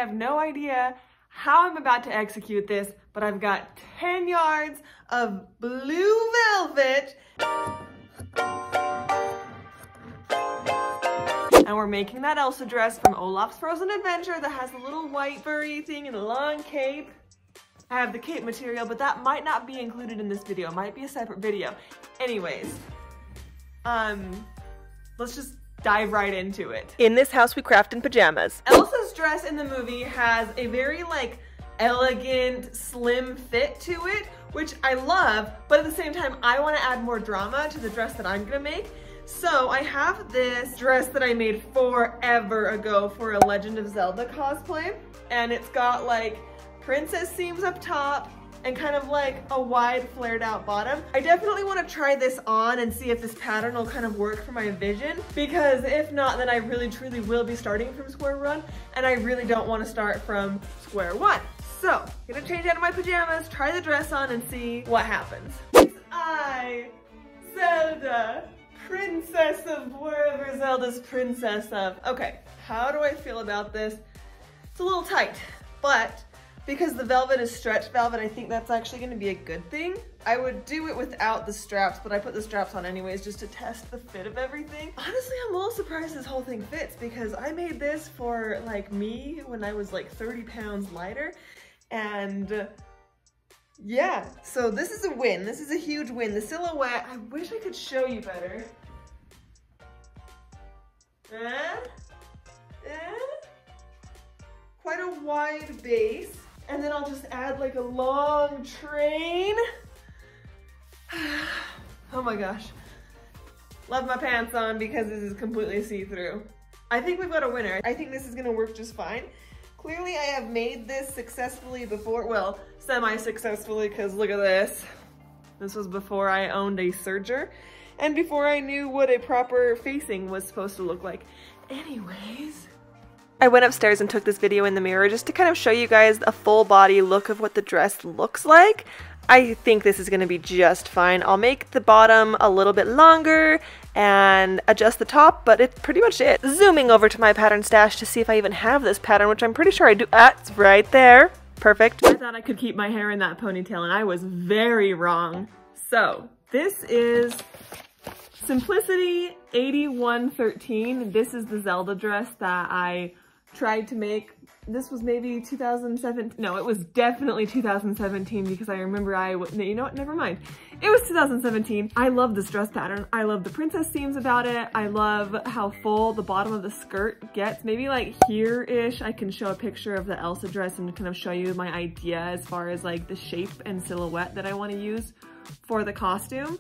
have no idea how I'm about to execute this, but I've got 10 yards of blue velvet. And we're making that Elsa dress from Olaf's Frozen Adventure that has a little white furry thing and a long cape. I have the cape material, but that might not be included in this video. It might be a separate video. Anyways, let's just dive right into it. In this house, we craft in pajamas. Elsa's dress in the movie has a very like elegant, slim fit to it, which I love, but at the same time, I want to add more drama to the dress that I'm gonna make. So I have this dress that I made forever ago for a Legend of Zelda cosplay, and it's got like princess seams up top and kind of like a wide flared out bottom. I definitely want to try this on and see if this pattern will kind of work for my vision, because if not, then I really truly will be starting from square one, and I really don't want to start from square one. So I'm gonna change out of my pajamas, try the dress on, and see what happens. It's I, Zelda, princess of wherever Zelda's princess of. Okay, how do I feel about this? It's a little tight, but because the velvet is stretch velvet, I think that's actually gonna be a good thing. I would do it without the straps, but I put the straps on anyways just to test the fit of everything. Honestly, I'm a little surprised this whole thing fits, because I made this for like me when I was like 30 pounds lighter. And yeah, so this is a win. This is a huge win. The silhouette, I wish I could show you better. Quite a wide base. And then I'll just add like a long train. Oh my gosh. Love my pants on because this is completely see-through. I think we've got a winner. I think this is gonna work just fine. Clearly I have made this successfully before. Well, semi-successfully, because look at this. This was before I owned a serger and before I knew what a proper facing was supposed to look like. Anyways, I went upstairs and took this video in the mirror just to kind of show you guys a full body look of what the dress looks like. I think this is going to be just fine. I'll make the bottom a little bit longer and adjust the top, but it's pretty much it. Zooming over to my pattern stash to see if I even have this pattern, which I'm pretty sure I do. Ah, it's right there. Perfect. I thought I could keep my hair in that ponytail, and I was very wrong. So this is Simplicity 8113. This is the Zelda dress that I tried to make. This was maybe 2017. No, it was definitely 2017, because I remember you know what, never mind. It was 2017. I love this dress pattern. I love the princess seams about it. I love how full the bottom of the skirt gets. Maybe like here-ish, I can show a picture of the Elsa dress and kind of show you my idea as far as like the shape and silhouette that I want to use for the costume.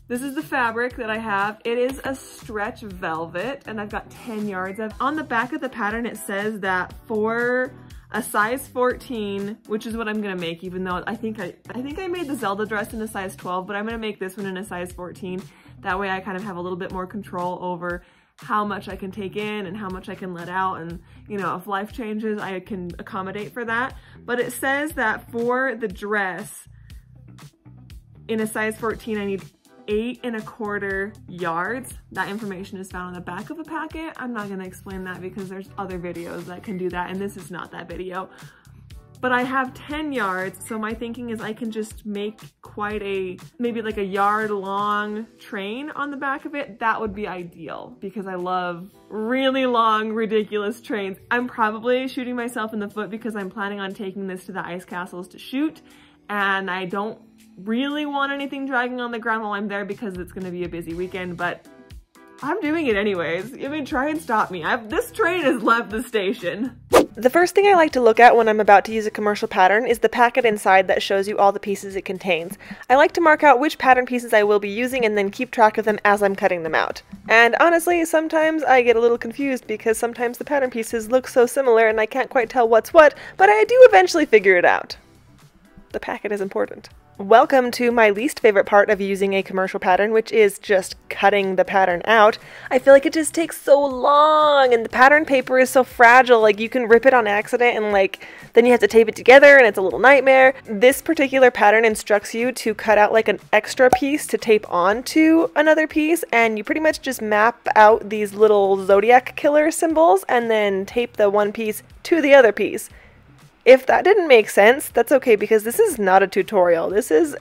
This is the fabric that I have. It is a stretch velvet, and I've got 10 yards of. On the back of the pattern, it says that for a size 14, which is what I'm gonna make, even though I think I made the Zelda dress in a size 12, but I'm gonna make this one in a size 14. That way I kind of have a little bit more control over how much I can take in and how much I can let out, and you know, if life changes, I can accommodate for that. But it says that for the dress in a size 14, I need 8 1/4 yards. That information is found on the back of a packet. I'm not gonna explain that because there's other videos that can do that, and this is not that video. But I have 10 yards, so my thinking is I can just make quite a, maybe like a yard long train on the back of it. That would be ideal, because I love really long, ridiculous trains. I'm probably shooting myself in the foot because I'm planning on taking this to the ice castles to shoot, and I don't really want anything dragging on the ground while I'm there because it's gonna be a busy weekend, but I'm doing it anyways. I mean, try and stop me. This train has left the station. The first thing I like to look at when I'm about to use a commercial pattern is the packet inside that shows you all the pieces it contains. I like to mark out which pattern pieces I will be using and then keep track of them as I'm cutting them out. And honestly, sometimes I get a little confused because sometimes the pattern pieces look so similar and I can't quite tell what's what, but I do eventually figure it out. The packet is important. Welcome to my least favorite part of using a commercial pattern, which is just cutting the pattern out. I feel like it just takes so long, and the pattern paper is so fragile, like you can rip it on accident and like then you have to tape it together and it's a little nightmare. This particular pattern instructs you to cut out like an extra piece to tape onto another piece, and you pretty much just map out these little zodiac killer symbols and then tape the one piece to the other piece. If that didn't make sense, that's okay, because this is not a tutorial. This is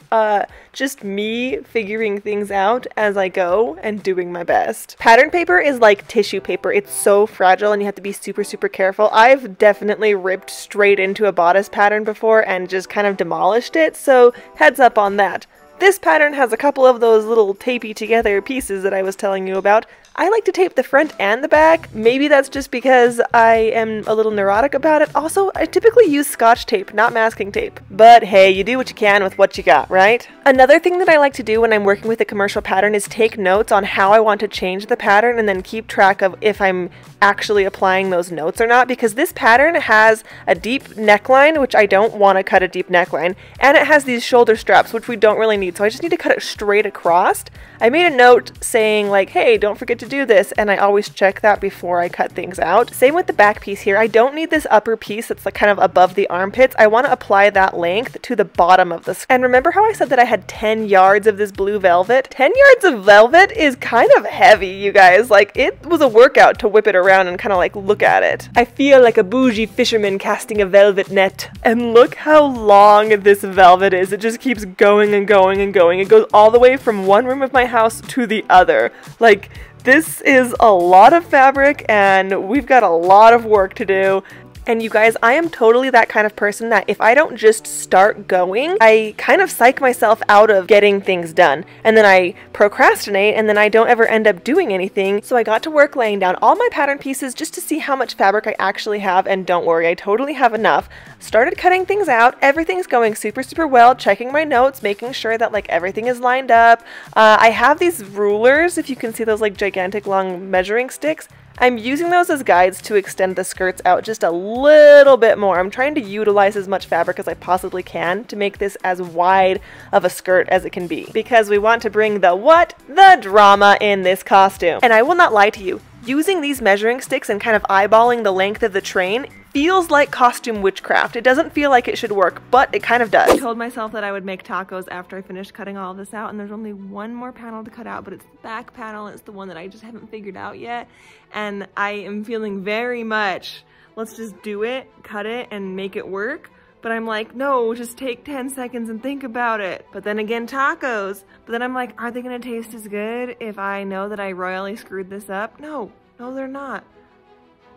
just me figuring things out as I go and doing my best. Pattern paper is like tissue paper. It's so fragile and you have to be super, super careful. I've definitely ripped straight into a bodice pattern before and just kind of demolished it, so heads up on that. This pattern has a couple of those little tapey together pieces that I was telling you about. I like to tape the front and the back. Maybe that's just because I am a little neurotic about it. Also, I typically use Scotch tape, not masking tape. But hey, you do what you can with what you got, right? Another thing that I like to do when I'm working with a commercial pattern is take notes on how I want to change the pattern and then keep track of if I'm actually applying those notes or not, because this pattern has a deep neckline, which I don't want to cut a deep neckline, and it has these shoulder straps, which we don't really need, so I just need to cut it straight across. I made a note saying like, hey, don't forget to do this, and I always check that before I cut things out. Same with the back piece here. I don't need this upper piece that's like kind of above the armpits. I want to apply that length to the bottom of this. And remember how I said that I had 10 yards of this blue velvet? 10 yards of velvet is kind of heavy, you guys. Like, it was a workout to whip it around and kind of like look at it. I feel like a bougie fisherman casting a velvet net. And look how long this velvet is. It just keeps going and going and going. It goes all the way from one room of my house to the other. Like, this is a lot of fabric and we've got a lot of work to do. And you guys, I am totally that kind of person that if I don't just start going, I kind of psych myself out of getting things done. And then I procrastinate and then I don't ever end up doing anything. So I got to work laying down all my pattern pieces just to see how much fabric I actually have, and don't worry, I totally have enough. Started cutting things out, everything's going super, super well, checking my notes, making sure that like everything is lined up. I have these rulers, if you can see those like gigantic long measuring sticks. I'm using those as guides to extend the skirts out just a little bit more. I'm trying to utilize as much fabric as I possibly can to make this as wide of a skirt as it can be, because we want to bring the what? The drama in this costume. And I will not lie to you, using these measuring sticks and kind of eyeballing the length of the train feels like costume witchcraft. It doesn't feel like it should work, but it kind of does. I told myself that I would make tacos after I finished cutting all of this out, and there's only one more panel to cut out, but it's the back panel. It's the one that I just haven't figured out yet, and I am feeling very much, let's just do it, cut it, and make it work. But I'm like, no, just take 10 seconds and think about it. But then again, tacos. But then I'm like, are they gonna taste as good if I know that I royally screwed this up? No, they're not.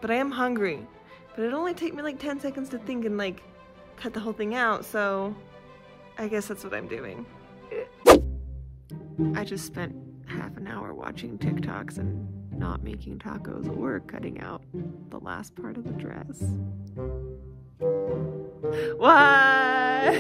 But I am hungry. But it'll only take me like 10 seconds to think and like cut the whole thing out, so I guess that's what I'm doing. I just spent half an hour watching TikToks and not making tacos or cutting out the last part of the dress. Why?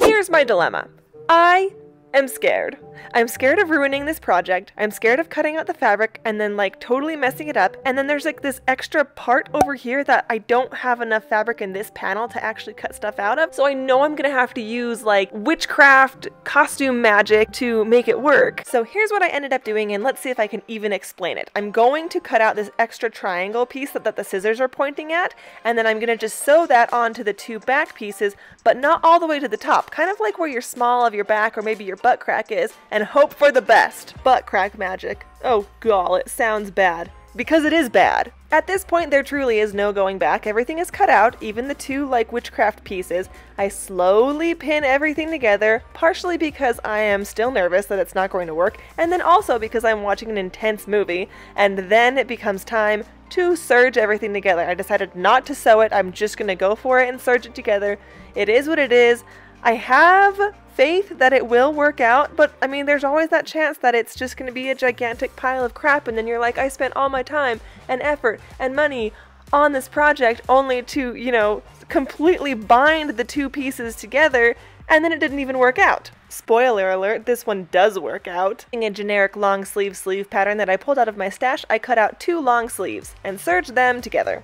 Here's my dilemma. I am scared. I'm scared of ruining this project. I'm scared of cutting out the fabric and then like totally messing it up. And then there's like this extra part over here that I don't have enough fabric in this panel to actually cut stuff out of. So I know I'm gonna have to use like witchcraft costume magic to make it work. So here's what I ended up doing, and let's see if I can even explain it. I'm going to cut out this extra triangle piece that the scissors are pointing at, and then I'm gonna just sew that onto the two back pieces, but not all the way to the top, kind of like where your small of your back or maybe your butt crack is, and hope for the best. Butt crack magic. Oh gall, it sounds bad. Because it is bad. At this point, there truly is no going back. Everything is cut out, even the two like witchcraft pieces. I slowly pin everything together, partially because I am still nervous that it's not going to work, and then also because I'm watching an intense movie, and then it becomes time to serge everything together. I decided not to sew it, I'm just gonna go for it and serge it together. It is what it is. I have faith that it will work out, but I mean, there's always that chance that it's just going to be a gigantic pile of crap, and then you're like, I spent all my time and effort and money on this project only to, you know, completely bind the two pieces together, and then it didn't even work out. Spoiler alert, this one does work out. In a generic long sleeve pattern that I pulled out of my stash, I cut out two long sleeves and serged them together.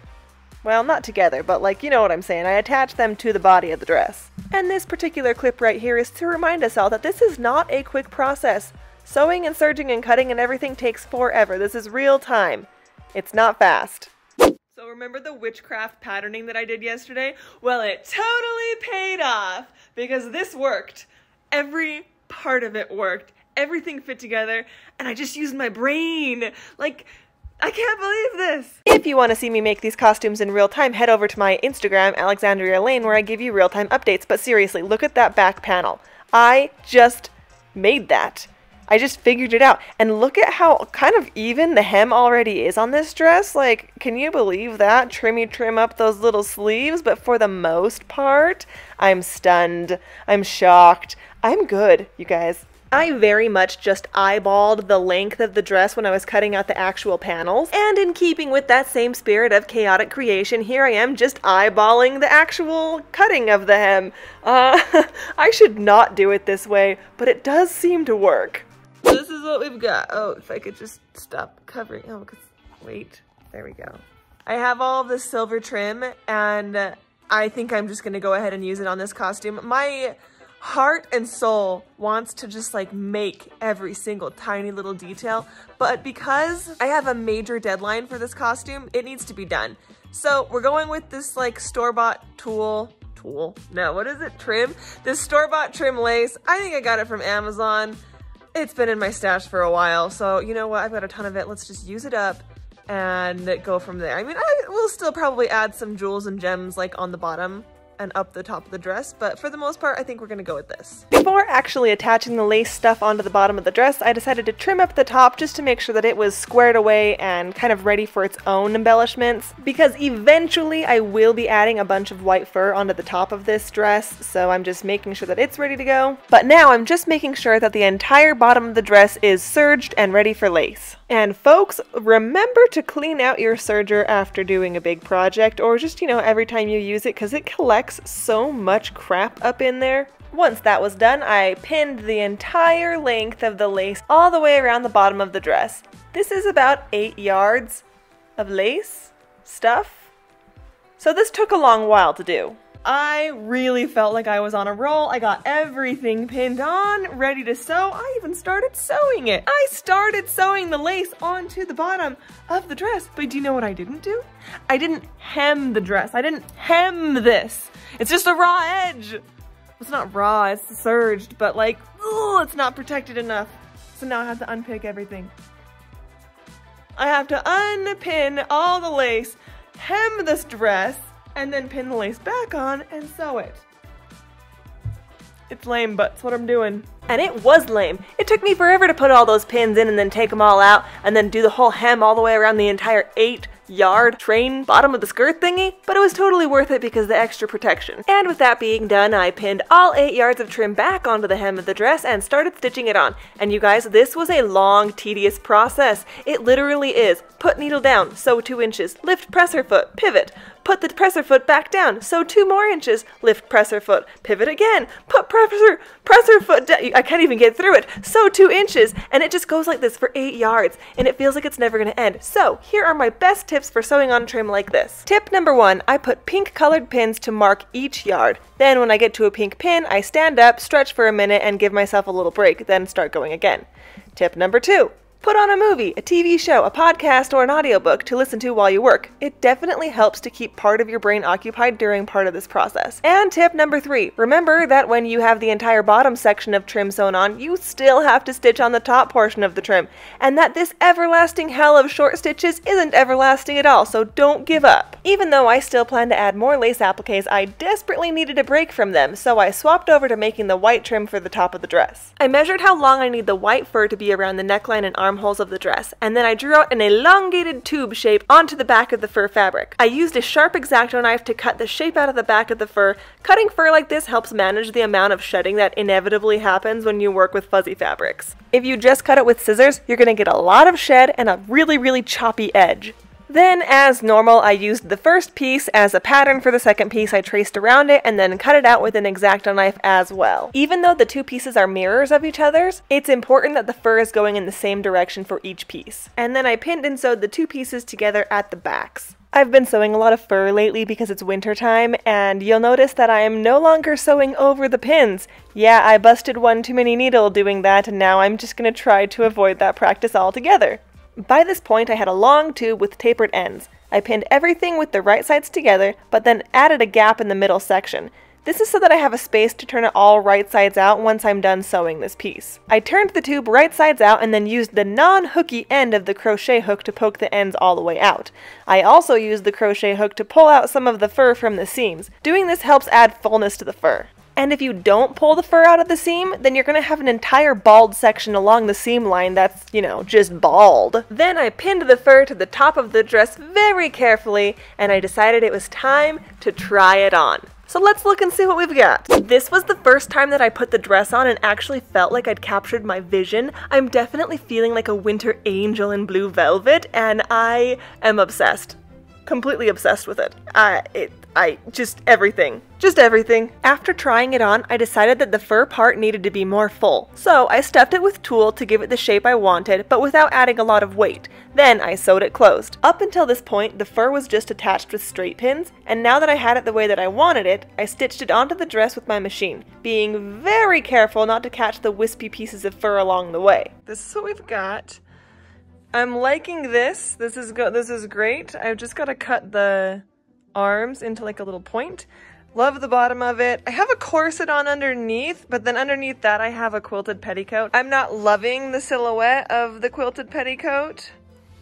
Well, not together, but like, you know what I'm saying. I attach them to the body of the dress. And this particular clip right here is to remind us all that this is not a quick process. Sewing and serging and cutting and everything takes forever. This is real time. It's not fast. So remember the witchcraft patterning that I did yesterday? Well, it totally paid off because this worked. Every part of it worked. Everything fit together, and I just used my brain. Like, I can't believe this. If you want to see me make these costumes in real time, head over to my Instagram, Alexandria Lane, where I give you real-time updates. But seriously, look at that back panel. I just made that. I just figured it out. And look at how kind of even the hem already is on this dress. Like, can you believe that? Trim up those little sleeves, but for the most part, I'm stunned. I'm shocked. I'm good, you guys. I very much just eyeballed the length of the dress when I was cutting out the actual panels, and in keeping with that same spirit of chaotic creation, here I am just eyeballing the actual cutting of the hem. I should not do it this way, but it does seem to work. So this is what we've got. Oh, if I could just stop covering. Oh, wait, there we go. I have all of this silver trim, and I think I'm just gonna go ahead and use it on this costume. My heart and soul wants to just like make every single tiny little detail, but because I have a major deadline for this costume, it needs to be done. So we're going with this like store-bought trim. This store-bought trim lace. I think I got it from Amazon. It's been in my stash for a while, so you know what, I've got a ton of it. Let's just use it up and go from there. I mean, I will still probably add some jewels and gems like on the bottom and up the top of the dress, but for the most part, I think we're gonna go with this. Before actually attaching the lace stuff onto the bottom of the dress, I decided to trim up the top just to make sure that it was squared away and kind of ready for its own embellishments, because eventually I will be adding a bunch of white fur onto the top of this dress, so I'm just making sure that it's ready to go. But now I'm just making sure that the entire bottom of the dress is serged and ready for lace. And folks, remember to clean out your serger after doing a big project, or just, you know, every time you use it, because it collects so much crap up in there. Once that was done, I pinned the entire length of the lace all the way around the bottom of the dress. This is about 8 yards of lace stuff. So this took a long while to do. I really felt like I was on a roll. I got everything pinned on, ready to sew. I even started sewing it. I started sewing the lace onto the bottom of the dress, but do you know what I didn't do? I didn't hem the dress. I didn't hem this. It's just a raw edge. It's not raw, it's serged, but like, ooh, it's not protected enough. So now I have to unpick everything. I have to unpin all the lace, hem this dress, and then pin the lace back on and sew it. It's lame, but it's what I'm doing. And it was lame. It took me forever to put all those pins in and then take them all out and then do the whole hem all the way around the entire 8-yard train bottom of the skirt thingy, but it was totally worth it because of the extra protection. And with that being done, I pinned all 8 yards of trim back onto the hem of the dress and started stitching it on. And you guys, this was a long, tedious process. It literally is. Put needle down, sew 2 inches, lift presser foot, pivot. Put the presser foot back down, sew 2 more inches, lift presser foot, pivot again, put presser foot down, I can't even get through it, sew 2 inches, and it just goes like this for 8 yards, and it feels like it's never gonna end. So here are my best tips for sewing on trim like this. Tip number 1, I put pink colored pins to mark each yard. Then when I get to a pink pin, I stand up, stretch for a minute, and give myself a little break, then start going again. Tip number 2, put on a movie, a TV show, a podcast, or an audiobook to listen to while you work. It definitely helps to keep part of your brain occupied during part of this process. And tip number 3, remember that when you have the entire bottom section of trim sewn on, you still have to stitch on the top portion of the trim, and that this everlasting hell of short stitches isn't everlasting at all, so don't give up. Even though I still plan to add more lace appliques, I desperately needed a break from them, so I swapped over to making the white trim for the top of the dress. I measured how long I need the white fur to be around the neckline and armholes of the dress, and then I drew out an elongated tube shape onto the back of the fur fabric. I used a sharp X-Acto knife to cut the shape out of the back of the fur. Cutting fur like this helps manage the amount of shedding that inevitably happens when you work with fuzzy fabrics. If you just cut it with scissors, you're going to get a lot of shed and a really, really choppy edge. Then, as normal, I used the first piece as a pattern for the second piece. I traced around it and then cut it out with an X-Acto knife as well. Even though the two pieces are mirrors of each other's, it's important that the fur is going in the same direction for each piece. And then I pinned and sewed the two pieces together at the backs. I've been sewing a lot of fur lately because it's winter time, and you'll notice that I am no longer sewing over the pins. Yeah, I busted one too many needle doing that, and now I'm just gonna try to avoid that practice altogether. By this point, I had a long tube with tapered ends. I pinned everything with the right sides together, but then added a gap in the middle section. This is so that I have a space to turn it all right sides out once I'm done sewing this piece. I turned the tube right sides out and then used the non-hooky end of the crochet hook to poke the ends all the way out. I also used the crochet hook to pull out some of the fur from the seams. Doing this helps add fullness to the fur. And if you don't pull the fur out of the seam, then you're going to have an entire bald section along the seam line that's, you know, just bald. Then I pinned the fur to the top of the dress very carefully, and I decided it was time to try it on. So let's look and see what we've got. This was the first time that I put the dress on and actually felt like I'd captured my vision. I'm definitely feeling like a winter angel in blue velvet, and I am obsessed. Completely obsessed with it. Just everything. Just everything. After trying it on, I decided that the fur part needed to be more full. So I stuffed it with tulle to give it the shape I wanted, but without adding a lot of weight. Then I sewed it closed. Up until this point, the fur was just attached with straight pins, and now that I had it the way that I wanted it, I stitched it onto the dress with my machine, being very careful not to catch the wispy pieces of fur along the way. This is what we've got. I'm liking this. This is great. I've just got to cut the arms into like a little point. Love the bottom of it. I have a corset on underneath, but then underneath that I have a quilted petticoat. I'm not loving the silhouette of the quilted petticoat.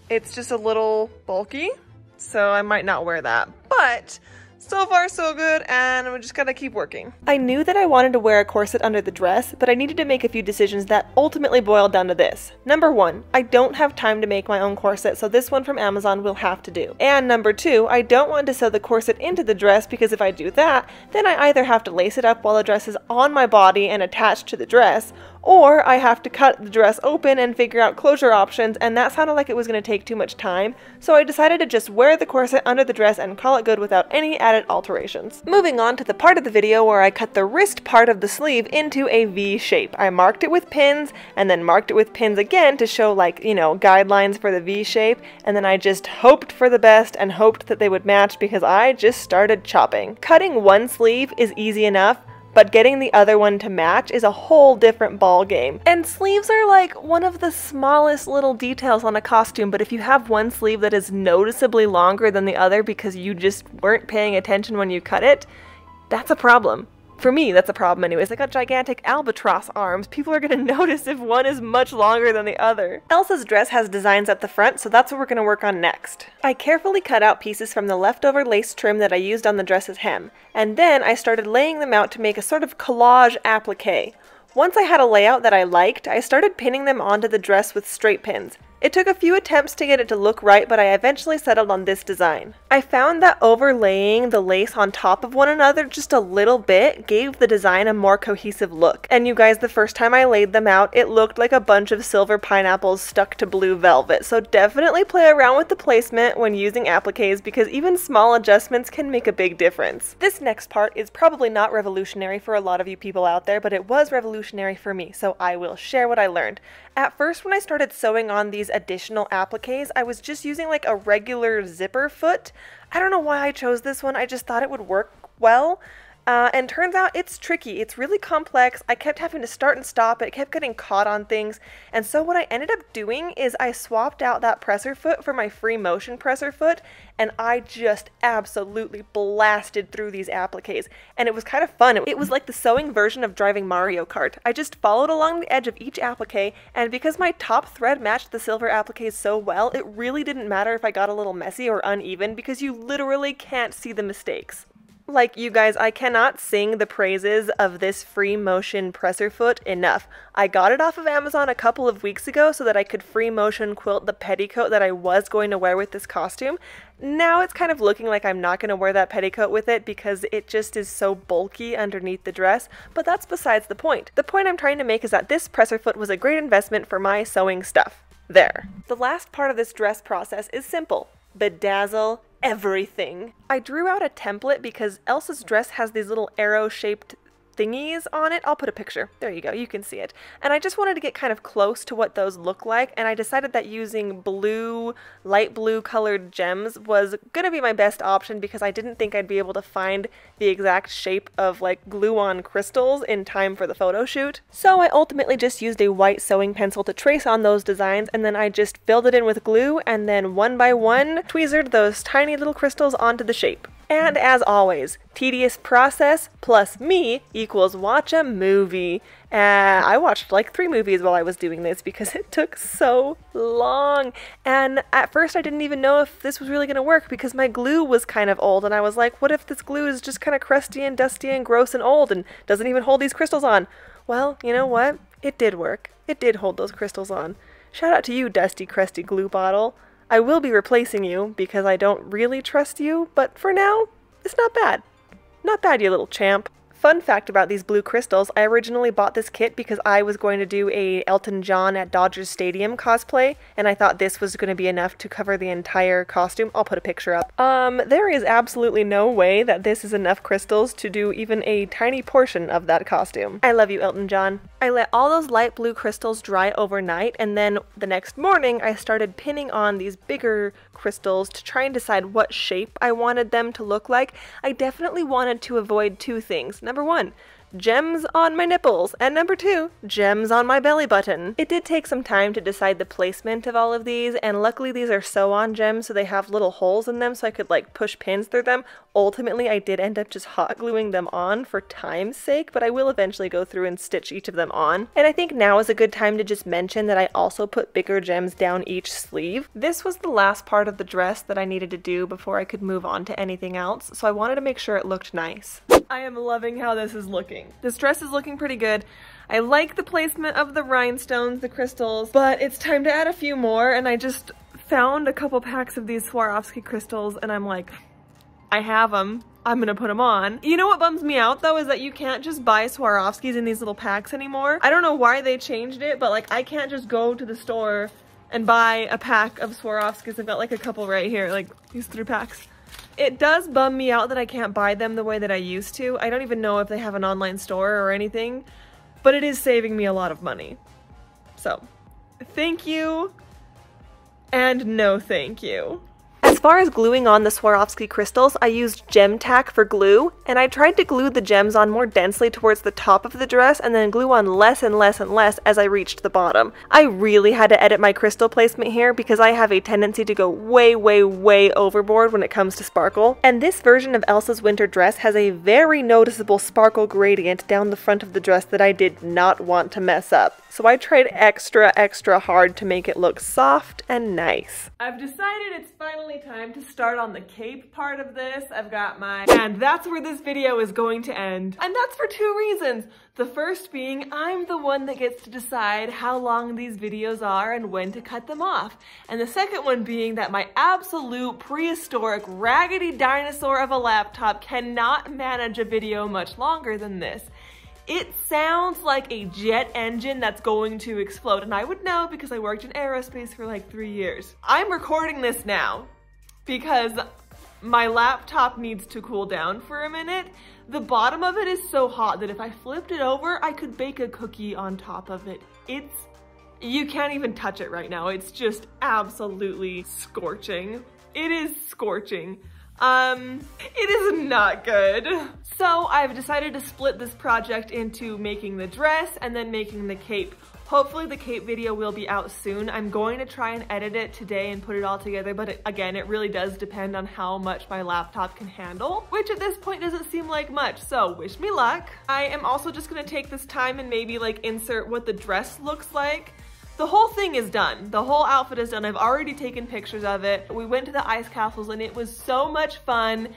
It's just a little bulky, so I might not wear that. But so far so good, and I'm just gonna keep working. I knew that I wanted to wear a corset under the dress, but I needed to make a few decisions that ultimately boiled down to this. Number one, I don't have time to make my own corset, so this one from Amazon will have to do. And number two, I don't want to sew the corset into the dress because if I do that, then I either have to lace it up while the dress is on my body and attached to the dress, or I have to cut the dress open and figure out closure options, and that sounded like it was going to take too much time, so I decided to just wear the corset under the dress and call it good without any added alterations. Moving on to the part of the video where I cut the wrist part of the sleeve into a V shape. I marked it with pins, and then marked it with pins again to show, like, you know, guidelines for the V shape, and then I just hoped for the best and hoped that they would match because I just started chopping. Cutting one sleeve is easy enough, but getting the other one to match is a whole different ball game. And sleeves are like one of the smallest little details on a costume, but if you have one sleeve that is noticeably longer than the other because you just weren't paying attention when you cut it, that's a problem. For me, that's a problem anyways. I got gigantic albatross arms. People are gonna notice if one is much longer than the other. Elsa's dress has designs at the front, so that's what we're gonna work on next. I carefully cut out pieces from the leftover lace trim that I used on the dress's hem, and then I started laying them out to make a sort of collage applique. Once I had a layout that I liked, I started pinning them onto the dress with straight pins. It took a few attempts to get it to look right, but I eventually settled on this design. I found that overlaying the lace on top of one another just a little bit gave the design a more cohesive look. And you guys, the first time I laid them out, it looked like a bunch of silver pineapples stuck to blue velvet. So definitely play around with the placement when using appliques because even small adjustments can make a big difference. This next part is probably not revolutionary for a lot of you people out there, but it was revolutionary for me, so I will share what I learned. At first, when I started sewing on these additional appliques, I was just using like a regular zipper foot. I don't know why I chose this one, I just thought it would work well. And turns out it's tricky. It's really complex. I kept having to start and stop. It kept getting caught on things. And so what I ended up doing is I swapped out that presser foot for my free motion presser foot, and I just absolutely blasted through these appliques. And it was kind of fun. It was like the sewing version of driving Mario Kart. I just followed along the edge of each applique, and because my top thread matched the silver appliques so well, it really didn't matter if I got a little messy or uneven because you literally can't see the mistakes. Like, you guys, I cannot sing the praises of this free motion presser foot enough. I got it off of Amazon a couple of weeks ago so that I could free motion quilt the petticoat that I was going to wear with this costume. Now it's kind of looking like I'm not going to wear that petticoat with it because it just is so bulky underneath the dress, but that's besides the point. The point I'm trying to make is that this presser foot was a great investment for my sewing stuff. There. The last part of this dress process is simple. bedazzle everything. I drew out a template because Elsa's dress has these little arrow-shaped thingies on it. I'll put a picture. There you go. You can see it. And I just wanted to get kind of close to what those look like, and I decided that using blue, light blue colored gems was going to be my best option because I didn't think I'd be able to find the exact shape of like glue-on crystals in time for the photo shoot. So I ultimately just used a white sewing pencil to trace on those designs, and then I just filled it in with glue and then one by one tweezered those tiny little crystals onto the shape. And as always, tedious process plus me equals watch a movie. I watched like 3 movies while I was doing this because it took so long. And at first I didn't even know if this was really going to work because my glue was kind of old, and I was like, what if this glue is just kind of crusty and dusty and gross and old and doesn't even hold these crystals on? Well, you know what? It did work. It did hold those crystals on. Shout out to you, dusty, crusty glue bottle. I will be replacing you because I don't really trust you, but for now, it's not bad. Not bad, you little champ. Fun fact about these blue crystals, I originally bought this kit because I was going to do a Elton John at Dodgers Stadium cosplay, and I thought this was going to be enough to cover the entire costume. I'll put a picture up. There is absolutely no way that this is enough crystals to do even a tiny portion of that costume. I love you, Elton John. I let all those light blue crystals dry overnight, and then the next morning I started pinning on these bigger crystals to try and decide what shape I wanted them to look like. I definitely wanted to avoid 2 things. Number 1, gems on my nipples, and number 2, gems on my belly button. It did take some time to decide the placement of all of these, and luckily these are sew-on gems, so they have little holes in them so I could like push pins through them. Ultimately, I did end up just hot gluing them on for time's sake, but I will eventually go through and stitch each of them on. And I think now is a good time to just mention that I also put bigger gems down each sleeve. This was the last part of the dress that I needed to do before I could move on to anything else, so I wanted to make sure it looked nice. I am loving how this is looking. This dress is looking pretty good. I like the placement of the rhinestones, the crystals, but it's time to add a few more, and I just found a couple packs of these Swarovski crystals, and I'm like, I have them. I'm gonna put them on. You know what bums me out though is that you can't just buy Swarovskis in these little packs anymore. I don't know why they changed it, but like I can't just go to the store and buy a pack of Swarovskis. I've got like a couple right here, like these 3 packs. It does bum me out that I can't buy them the way that I used to. I don't even know if they have an online store or anything, but it is saving me a lot of money. So, thank you, and no thank you. As far as gluing on the Swarovski crystals, I used gem tack for glue, and I tried to glue the gems on more densely towards the top of the dress and then glue on less and less and less as I reached the bottom. I really had to edit my crystal placement here because I have a tendency to go way, way, way overboard when it comes to sparkle. And this version of Elsa's winter dress has a very noticeable sparkle gradient down the front of the dress that I did not want to mess up. So I tried extra, extra hard to make it look soft and nice. I've decided it's finally time to start on the cape part of this. I've got my... And that's where this video is going to end. And that's for 2 reasons. The first being I'm the one that gets to decide how long these videos are and when to cut them off. And the second one being that my absolute prehistoric raggedy dinosaur of a laptop cannot manage a video much longer than this. It sounds like a jet engine that's going to explode, and I would know because I worked in aerospace for like 3 years. I'm recording this now because my laptop needs to cool down for a minute. The bottom of it is so hot that if I flipped it over, I could bake a cookie on top of it. You can't even touch it right now. It's just absolutely scorching. It is scorching. It is not good. So I've decided to split this project into making the dress and then making the cape. Hopefully the cape video will be out soon. I'm going to try and edit it today and put it all together, but again, it really does depend on how much my laptop can handle, which at this point doesn't seem like much, so wish me luck. I am also just gonna take this time and maybe like insert what the dress looks like. The whole thing is done. The whole outfit is done. I've already taken pictures of it. We went to the ice castles and it was so much fun.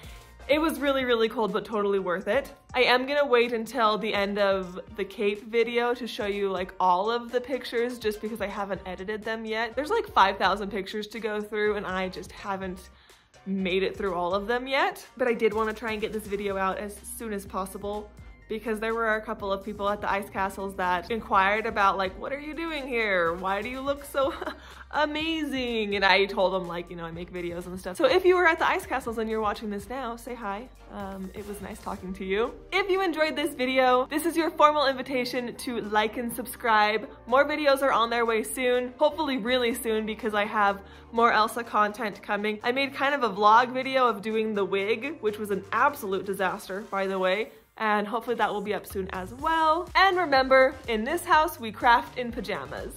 It was really, really cold, but totally worth it. I am gonna wait until the end of the cape video to show you like all of the pictures just because I haven't edited them yet. There's like 5,000 pictures to go through and I just haven't made it through all of them yet. But I did want to try and get this video out as soon as possible because there were a couple of people at the ice castles that inquired about like, what are you doing here? Why do you look so amazing? And I told them like, you know, I make videos and stuff. So if you were at the ice castles and you're watching this now, say hi. It was nice talking to you. If you enjoyed this video, this is your formal invitation to like and subscribe. More videos are on their way soon, hopefully really soon, because I have more Elsa content coming. I made kind of a vlog video of doing the wig, which was an absolute disaster, by the way, and hopefully that will be up soon as well. And remember, in this house, we craft in pajamas.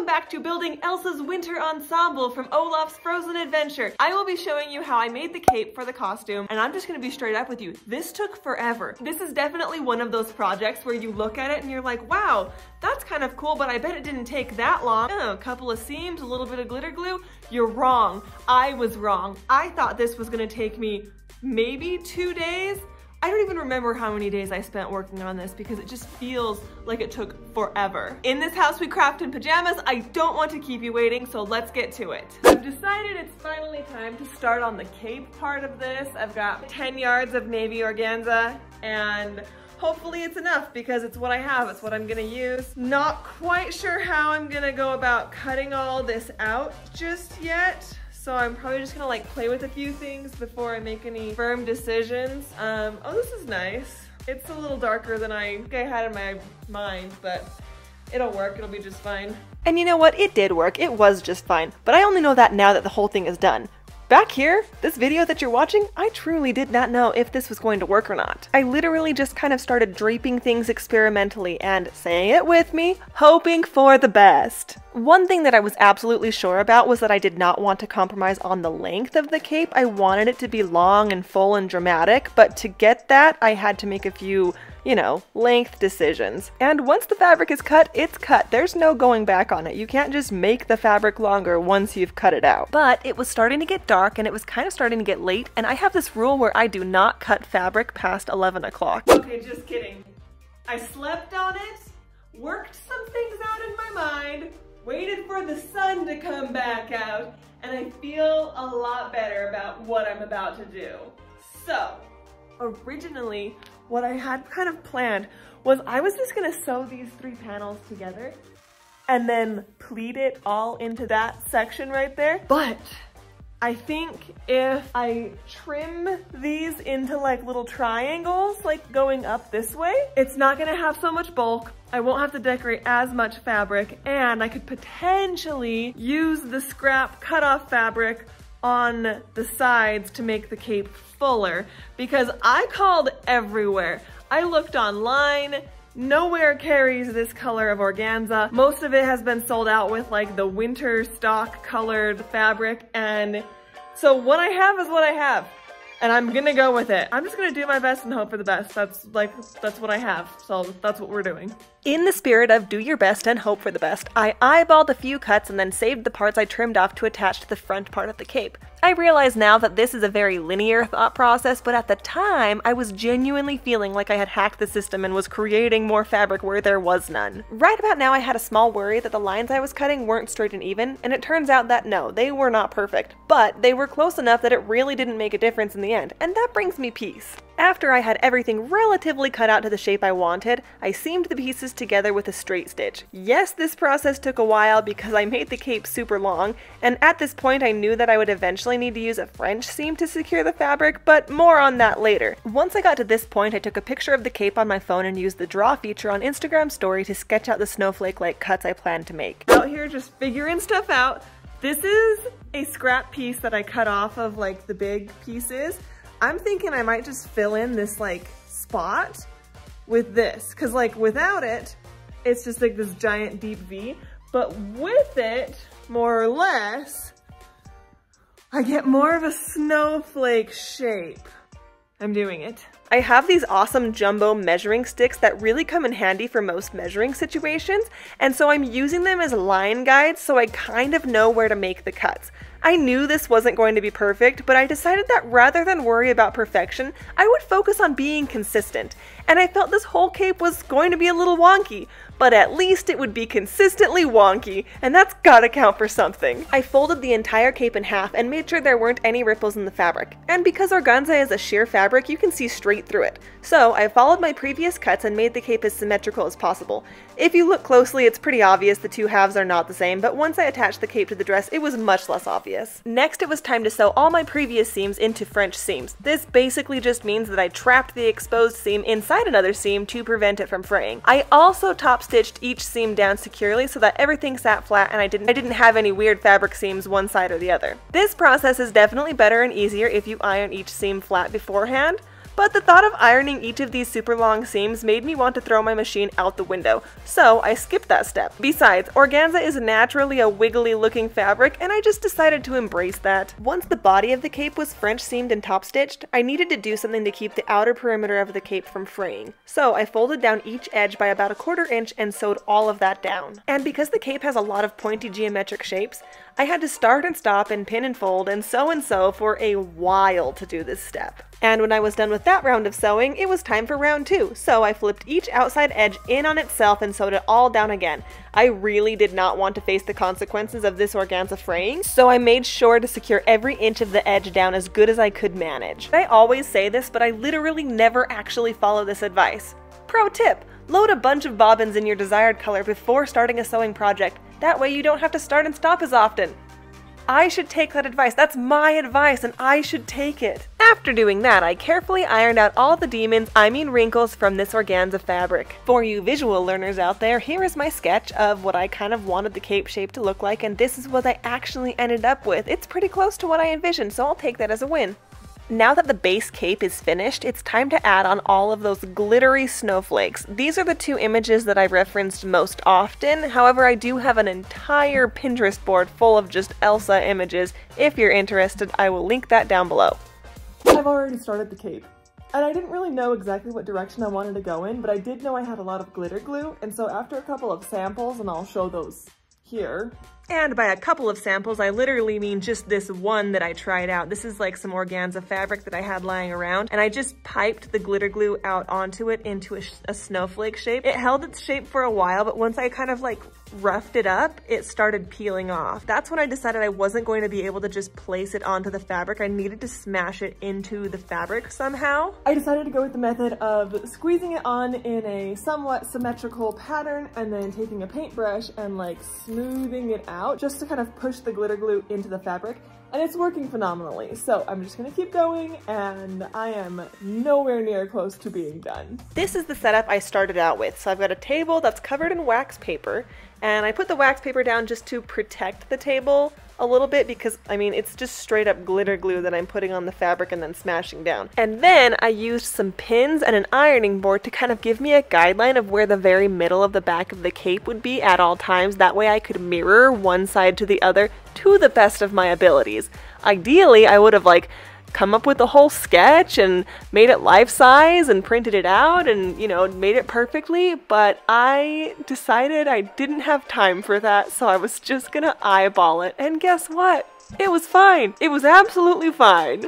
Back to building Elsa's winter ensemble from Olaf's Frozen Adventure. I will be showing you how I made the cape for the costume, and I'm just gonna be straight up with you. This took forever. This is definitely one of those projects where you look at it and you're like, wow, that's kind of cool, but I bet it didn't take that long. Oh, a couple of seams, a little bit of glitter glue. You're wrong. I was wrong. I thought this was gonna take me maybe 2 days. I don't even remember how many days I spent working on this because it just feels like it took forever. In this house we craft in pajamas. I don't want to keep you waiting, so let's get to it. I've decided it's finally time to start on the cape part of this. I've got 10 yards of navy organza, and hopefully it's enough because it's what I have, it's what I'm gonna use. Not quite sure how I'm gonna go about cutting all this out just yet. So I'm probably just gonna like play with a few things before I make any firm decisions. Oh, this is nice. It's a little darker than I had in my mind, but it'll work, it'll be just fine. And you know what? It did work. It was just fine. But I only know that now that the whole thing is done. Back here, this video that you're watching, I truly did not know if this was going to work or not. I literally just kind of started draping things experimentally and, saying it with me, hoping for the best. One thing that I was absolutely sure about was that I did not want to compromise on the length of the cape. I wanted it to be long and full and dramatic, but to get that, I had to make a few, you know, length decisions. And once the fabric is cut, it's cut. There's no going back on it. You can't just make the fabric longer once you've cut it out. But it was starting to get dark and it was kind of starting to get late, and I have this rule where I do not cut fabric past 11 o'clock. Okay, just kidding. I slept on it, worked some things out in my mind, waited for the sun to come back out, and I feel a lot better about what I'm about to do. So, originally, what I had kind of planned was I was just gonna sew these 3 panels together and then pleat it all into that section right there. But I think if I trim these into like little triangles, like going up this way, it's not gonna have so much bulk. I won't have to decorate as much fabric, and I could potentially use the scrap cut-off fabric on the sides to make the cape fuller, because I called everywhere. I looked online, nowhere carries this color of organza. Most of it has been sold out with like the winter stock colored fabric, and so what I have is what I have. And I'm gonna go with it. I'm just gonna do my best and hope for the best. That's what I have, so that's what we're doing. In the spirit of do your best and hope for the best, I eyeballed a few cuts and then saved the parts I trimmed off to attach to the front part of the cape. I realize now that this is a very linear thought process, but at the time, I was genuinely feeling like I had hacked the system and was creating more fabric where there was none. Right about now, I had a small worry that the lines I was cutting weren't straight and even, and it turns out that no, they were not perfect, but they were close enough that it really didn't make a difference in the end, and that brings me peace. After I had everything relatively cut out to the shape I wanted, I seamed the pieces together with a straight stitch. Yes, this process took a while because I made the cape super long, and at this point I knew that I would eventually need to use a French seam to secure the fabric, but more on that later. Once I got to this point, I took a picture of the cape on my phone and used the draw feature on Instagram story to sketch out the snowflake-like cuts I planned to make. Out here just figuring stuff out. This is a scrap piece that I cut off of like the big pieces. I'm thinking I might just fill in this like spot with this, because like without it, it's just like this giant deep V, but with it, more or less, I get more of a snowflake shape. I'm doing it. I have these awesome jumbo measuring sticks that really come in handy for most measuring situations, and so I'm using them as line guides so I kind of know where to make the cuts. I knew this wasn't going to be perfect, but I decided that rather than worry about perfection, I would focus on being consistent. And I felt this whole cape was going to be a little wonky, but at least it would be consistently wonky, and that's gotta count for something. I folded the entire cape in half and made sure there weren't any ripples in the fabric. And because organza is a sheer fabric, you can see straight through it. So I followed my previous cuts and made the cape as symmetrical as possible. If you look closely, it's pretty obvious the two halves are not the same, but once I attached the cape to the dress, it was much less obvious. Next, it was time to sew all my previous seams into French seams. This basically just means that I trapped the exposed seam inside another seam to prevent it from fraying. I also top stitched each seam down securely so that everything sat flat and I didn't have any weird fabric seams one side or the other. This process is definitely better and easier if you iron each seam flat beforehand, but the thought of ironing each of these super long seams made me want to throw my machine out the window, so I skipped that step. Besides, organza is naturally a wiggly looking fabric and I just decided to embrace that. Once the body of the cape was French seamed and top stitched, I needed to do something to keep the outer perimeter of the cape from fraying. So I folded down each edge by about 1/4 inch and sewed all of that down. And because the cape has a lot of pointy geometric shapes, I had to start and stop and pin and fold and sew for a while to do this step. And when I was done with that round of sewing, it was time for round 2, so I flipped each outside edge in on itself and sewed it all down again. I really did not want to face the consequences of this organza fraying, so I made sure to secure every inch of the edge down as good as I could manage. I always say this, but I literally never actually follow this advice. Pro tip: load a bunch of bobbins in your desired color before starting a sewing project. That way you don't have to start and stop as often. I should take that advice. That's my advice and I should take it. After doing that, I carefully ironed out all the wrinkles from this organza fabric. For you visual learners out there, here is my sketch of what I kind of wanted the cape shape to look like, and this is what I actually ended up with. It's pretty close to what I envisioned, so I'll take that as a win. Now that the base cape is finished, it's time to add on all of those glittery snowflakes. These are the two images that I referenced most often. However, I do have an entire Pinterest board full of just Elsa images. If you're interested, I will link that down below. I've already started the cape, and I didn't really know exactly what direction I wanted to go in, but I did know I had a lot of glitter glue, and so after a couple of samples, and I'll show those here. And by a couple of samples, I literally mean just this one that I tried out. This is like some organza fabric that I had lying around, and I just piped the glitter glue out onto it into a snowflake shape. It held its shape for a while, but once I kind of like roughed it up, it started peeling off. That's when I decided I wasn't going to be able to just place it onto the fabric. I needed to smash it into the fabric somehow. I decided to go with the method of squeezing it on in a somewhat symmetrical pattern and then taking a paintbrush and like smoothing it out just to kind of push the glitter glue into the fabric. And it's working phenomenally. So I'm just gonna keep going, and I am nowhere near close to being done. This is the setup I started out with. So I've got a table that's covered in wax paper, and I put the wax paper down just to protect the table a little bit because, I mean, it's just straight up glitter glue that I'm putting on the fabric and then smashing down. And then I used some pins and an ironing board to kind of give me a guideline of where the very middle of the back of the cape would be at all times. That way I could mirror one side to the other to the best of my abilities. Ideally, I would have like come up with a whole sketch and made it life-size and printed it out and, you know, made it perfectly, but I decided I didn't have time for that, so I was just gonna eyeball it, and guess what? It was fine. It was absolutely fine.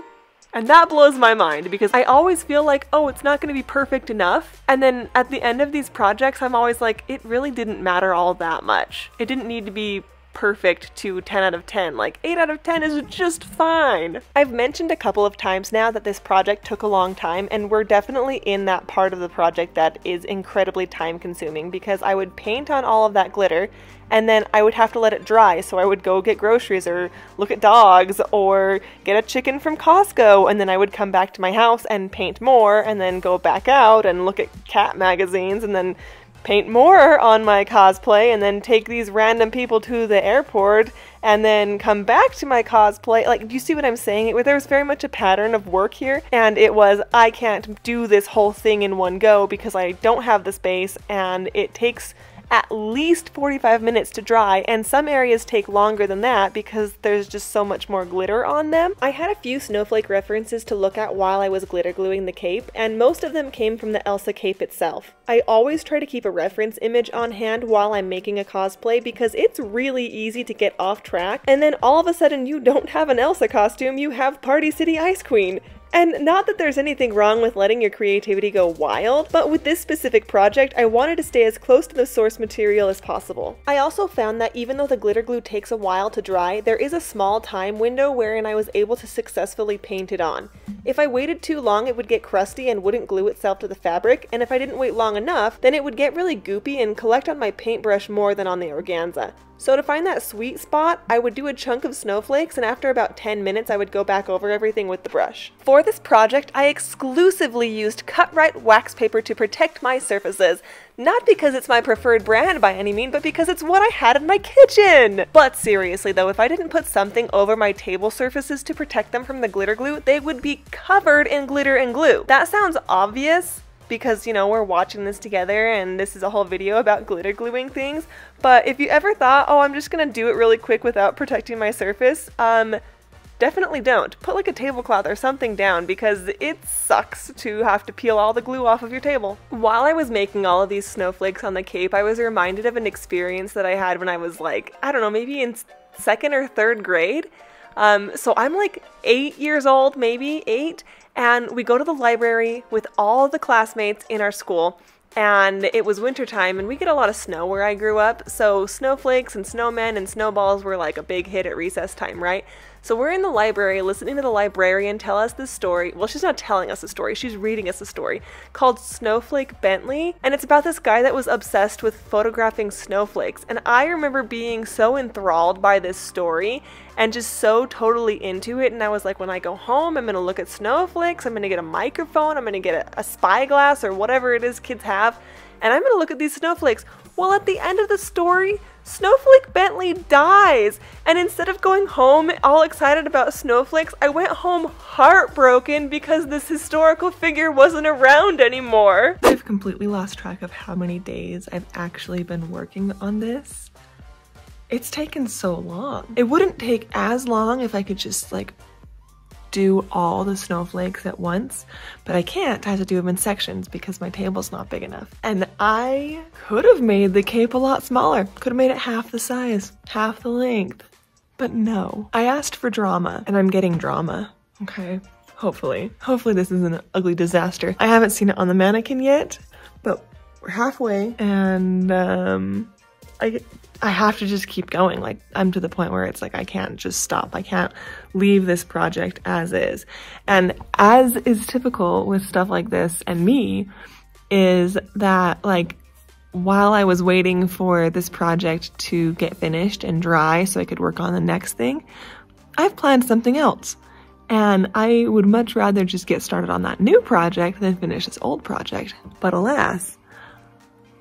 And that blows my mind because I always feel like, oh, it's not gonna be perfect enough, and then at the end of these projects, I'm always like, it really didn't matter all that much. It didn't need to be perfect to 10 out of 10. Like 8 out of 10 is just fine. I've mentioned a couple of times now that this project took a long time, and we're definitely in that part of the project that is incredibly time consuming because I would paint on all of that glitter and then I would have to let it dry, so I would go get groceries or look at dogs or get a chicken from Costco, and then I would come back to my house and paint more and then go back out and look at cat magazines and then paint more on my cosplay and then take these random people to the airport and then come back to my cosplay. Like, do you see what I'm saying? There was very much a pattern of work here, and it was, I can't do this whole thing in one go because I don't have the space, and it takes at least 45 minutes to dry, and some areas take longer than that because there's just so much more glitter on them. I had a few snowflake references to look at while I was glitter gluing the cape, and most of them came from the Elsa cape itself. I always try to keep a reference image on hand while I'm making a cosplay because it's really easy to get off track, and then all of a sudden you don't have an Elsa costume, you have Party City Ice Queen. And not that there's anything wrong with letting your creativity go wild, but with this specific project, I wanted to stay as close to the source material as possible. I also found that even though the glitter glue takes a while to dry, there is a small time window wherein I was able to successfully paint it on. If I waited too long, it would get crusty and wouldn't glue itself to the fabric, and if I didn't wait long enough, then it would get really goopy and collect on my paintbrush more than on the organza. So to find that sweet spot, I would do a chunk of snowflakes, and after about 10 minutes I would go back over everything with the brush. For this project, I exclusively used cut-right wax paper to protect my surfaces. Not because it's my preferred brand by any means, but because it's what I had in my kitchen! But seriously though, if I didn't put something over my table surfaces to protect them from the glitter glue, they would be covered in glitter and glue. That sounds obvious, because, you know, we're watching this together and this is a whole video about glitter gluing things, but if you ever thought, oh, I'm just gonna do it really quick without protecting my surface, definitely don't. Put like a tablecloth or something down because it sucks to have to peel all the glue off of your table. While I was making all of these snowflakes on the cape, I was reminded of an experience that I had when I was like, I don't know, maybe in 2nd or 3rd grade. So I'm like 8 years old, maybe 8, and we go to the library with all of the classmates in our school, and it was wintertime and we get a lot of snow where I grew up, so snowflakes and snowmen and snowballs were like a big hit at recess time, right? So we're in the library listening to the librarian tell us this story. Well, she's not telling us a story, she's reading us a story called Snowflake Bentley, and it's about this guy that was obsessed with photographing snowflakes. And I remember being so enthralled by this story and just so totally into it, and I was like, when I go home, I'm gonna look at snowflakes, I'm gonna get a microphone, I'm gonna get a spyglass or whatever it is kids have, and I'm gonna look at these snowflakes. Well, at the end of the story, Snowflake Bentley dies, and instead of going home all excited about snowflakes, I went home heartbroken because this historical figure wasn't around anymore. I've completely lost track of how many days I've actually been working on this. It's taken so long. It wouldn't take as long if I could just like do all the snowflakes at once, but I can't. I have to do them in sections because my table's not big enough. And I could have made the cape a lot smaller. Could have made it half the size, half the length. But no. I asked for drama, and I'm getting drama. Okay, hopefully. Hopefully this isn't an ugly disaster. I haven't seen it on the mannequin yet, but we're halfway, and I have to just keep going. Like, I'm to the point where it's like I can't just stop. I can't leave this project as is. And as is typical with stuff like this and me, is that like while I was waiting for this project to get finished and dry so I could work on the next thing, I've planned something else. And I would much rather just get started on that new project than finish this old project. But alas,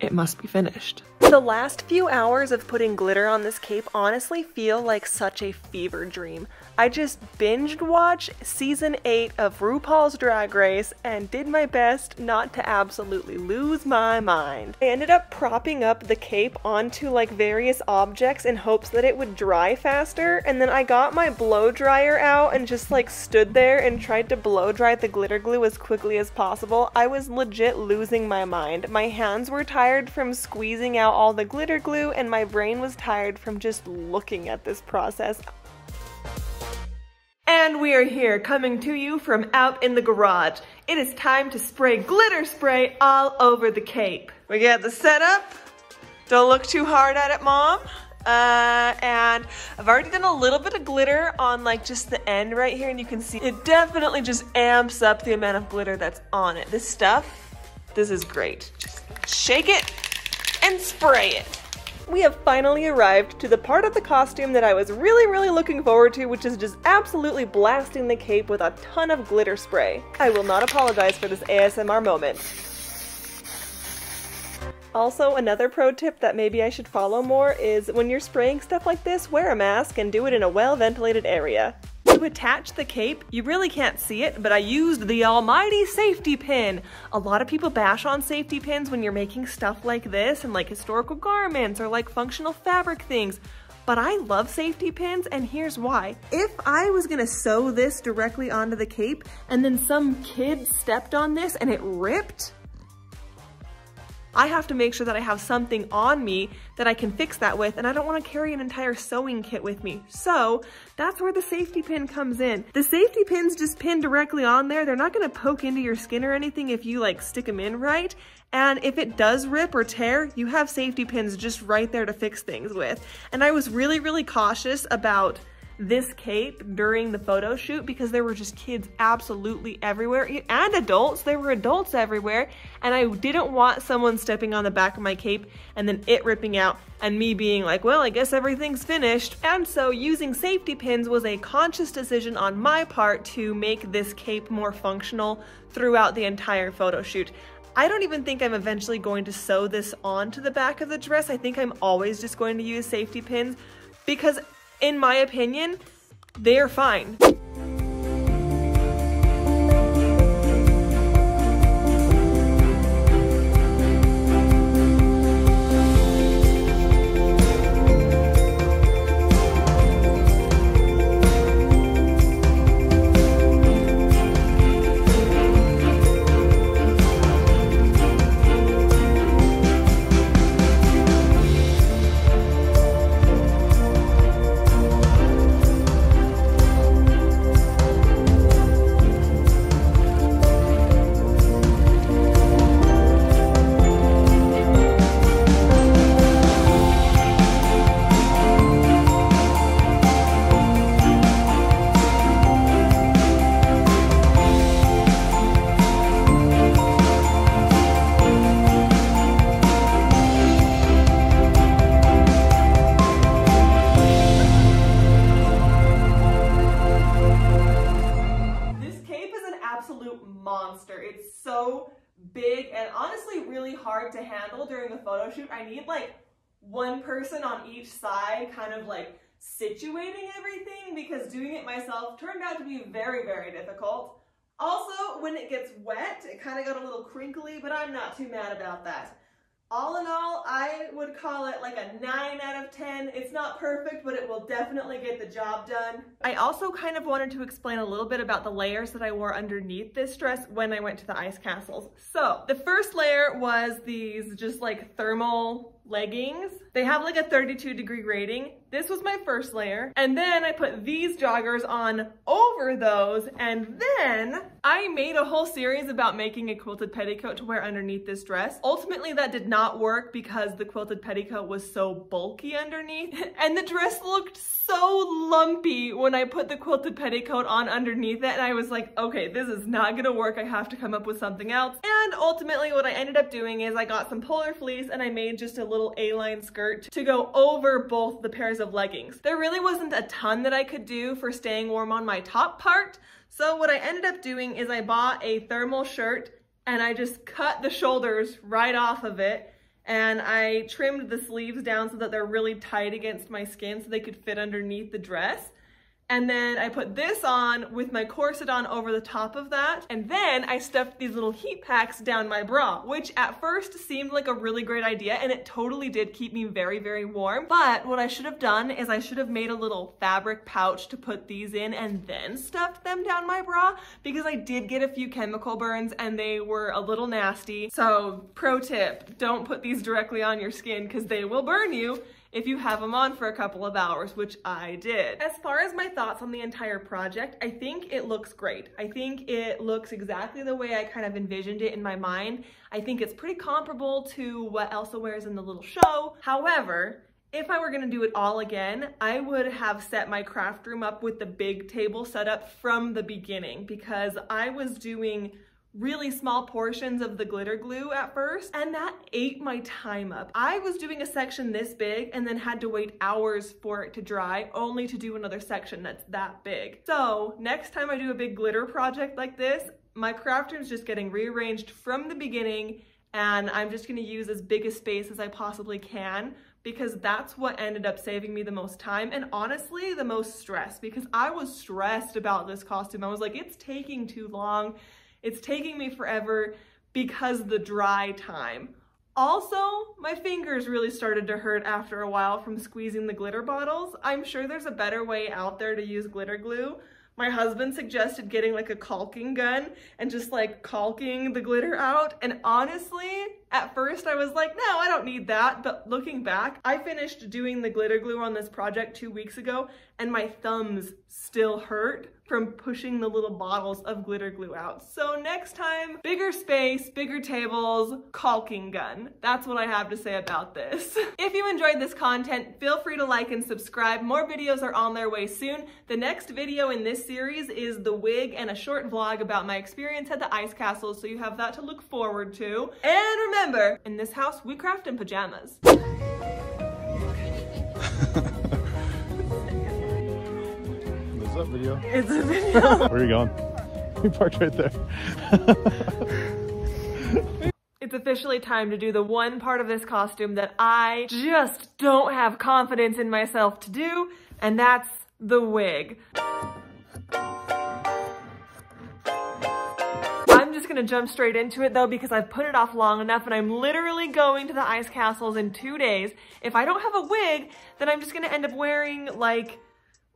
it must be finished. The last few hours of putting glitter on this cape honestly feel like such a fever dream. I just binged watched season 8 of RuPaul's Drag Race and did my best not to absolutely lose my mind. I ended up propping up the cape onto like various objects in hopes that it would dry faster, and then I got my blow dryer out and just like stood there and tried to blow dry the glitter glue as quickly as possible. I was legit losing my mind. My hands were tired from squeezing out all the glitter glue, and my brain was tired from just looking at this process. And we are here, coming to you from out in the garage. It is time to spray glitter spray all over the cape. We got the setup. Don't look too hard at it, Mom. And I've already done a little bit of glitter on like just the end right here, and you can see it definitely just amps up the amount of glitter that's on it. This stuff, this is great. Just shake it and spray it. We have finally arrived to the part of the costume that I was really looking forward to, which is just absolutely blasting the cape with a ton of glitter spray. I will not apologize for this ASMR moment. Also, another pro tip that maybe I should follow more is when you're spraying stuff like this, wear a mask and do it in a well-ventilated area. To attach the cape, you really can't see it, but I used the almighty safety pin. A lot of people bash on safety pins when you're making stuff like this and like historical garments or like functional fabric things. But I love safety pins, and here's why. If I was gonna sew this directly onto the cape and then some kid stepped on this and it ripped, I have to make sure that I have something on me that I can fix that with, and I don't want to carry an entire sewing kit with me. So that's where the safety pin comes in. The safety pins just pin directly on there. They're not going to poke into your skin or anything if you like stick them in right. And if it does rip or tear, you have safety pins just right there to fix things with. And I was really, really cautious about this cape during the photo shoot because there were just kids absolutely everywhere, and adults. There were adults everywhere, and I didn't want someone stepping on the back of my cape and then it ripping out and me being like, well, I guess everything's finished. And so using safety pins was a conscious decision on my part to make this cape more functional throughout the entire photo shoot. I don't even think I'm eventually going to sew this onto the back of the dress. I think I'm always just going to use safety pins because, in my opinion, they're fine. It's so big and honestly really hard to handle during the photo shoot. I need like one person on each side kind of like situating everything because doing it myself turned out to be very, very difficult. Also, when it gets wet, it kind of got a little crinkly, but I'm not too mad about that. All in all, I would call it like a 9 out of 10. It's not perfect, but it will definitely get the job done. I also kind of wanted to explain a little bit about the layers that I wore underneath this dress when I went to the ice castles. So the first layer was these just like thermal leggings. They have like a 32-degree rating. This was my first layer. And then I put these joggers on over those. And then I made a whole series about making a quilted petticoat to wear underneath this dress. Ultimately, that did not work because the quilted petticoat was so bulky underneath. And the dress looked so lumpy when I put the quilted petticoat on underneath it. And I was like, okay, this is not gonna work. I have to come up with something else. And ultimately what I ended up doing is I got some polar fleece and I made just a little A-line skirt to go over both the pairs of leggings. There really wasn't a ton that I could do for staying warm on my top part. So what I ended up doing is I bought a thermal shirt and I just cut the shoulders right off of it. And I trimmed the sleeves down so that they're really tight against my skin so they could fit underneath the dress. And then I put this on with my corset on over the top of that. And then I stuffed these little heat packs down my bra, which at first seemed like a really great idea. And it totally did keep me very, very warm. But what I should have done is I should have made a little fabric pouch to put these in and then stuffed them down my bra because I did get a few chemical burns and they were a little nasty. So pro tip, don't put these directly on your skin because they will burn you if you have them on for a couple of hours, which I did. As far as my thoughts on the entire project, I think it looks great. I think it looks exactly the way I kind of envisioned it in my mind. I think it's pretty comparable to what Elsa wears in the little show. However, if I were gonna do it all again, I would have set my craft room up with the big table set up from the beginning because I was doing really small portions of the glitter glue at first, and that ate my time up. I was doing a section this big and then had to wait hours for it to dry, only to do another section that's that big. So next time I do a big glitter project like this, my craft room's just getting rearranged from the beginning, and I'm just gonna use as big a space as I possibly can because that's what ended up saving me the most time and honestly the most stress, because I was stressed about this costume. I was like, it's taking too long. It's taking me forever because of the dry time. Also, my fingers really started to hurt after a while from squeezing the glitter bottles. I'm sure there's a better way out there to use glitter glue. My husband suggested getting like a caulking gun and just like caulking the glitter out. And honestly, at first I was like, no, I don't need that. But looking back, I finished doing the glitter glue on this project 2 weeks ago and my thumbs still hurt from pushing the little bottles of glitter glue out. So next time, bigger space, bigger tables, caulking gun. That's what I have to say about this. If you enjoyed this content, feel free to like and subscribe. More videos are on their way soon. The next video in this series is the wig and a short vlog about my experience at the ice castle, so you have that to look forward to. And remember, in this house, we craft in pajamas. What's up, video? It's a video. Where are you going? We parked right there. It's officially time to do the one part of this costume that I just don't have confidence in myself to do, and that's the wig. I'm just gonna jump straight into it though, because I've put it off long enough and I'm literally going to the ice castles in 2 days. If I don't have a wig, then I'm just gonna end up wearing like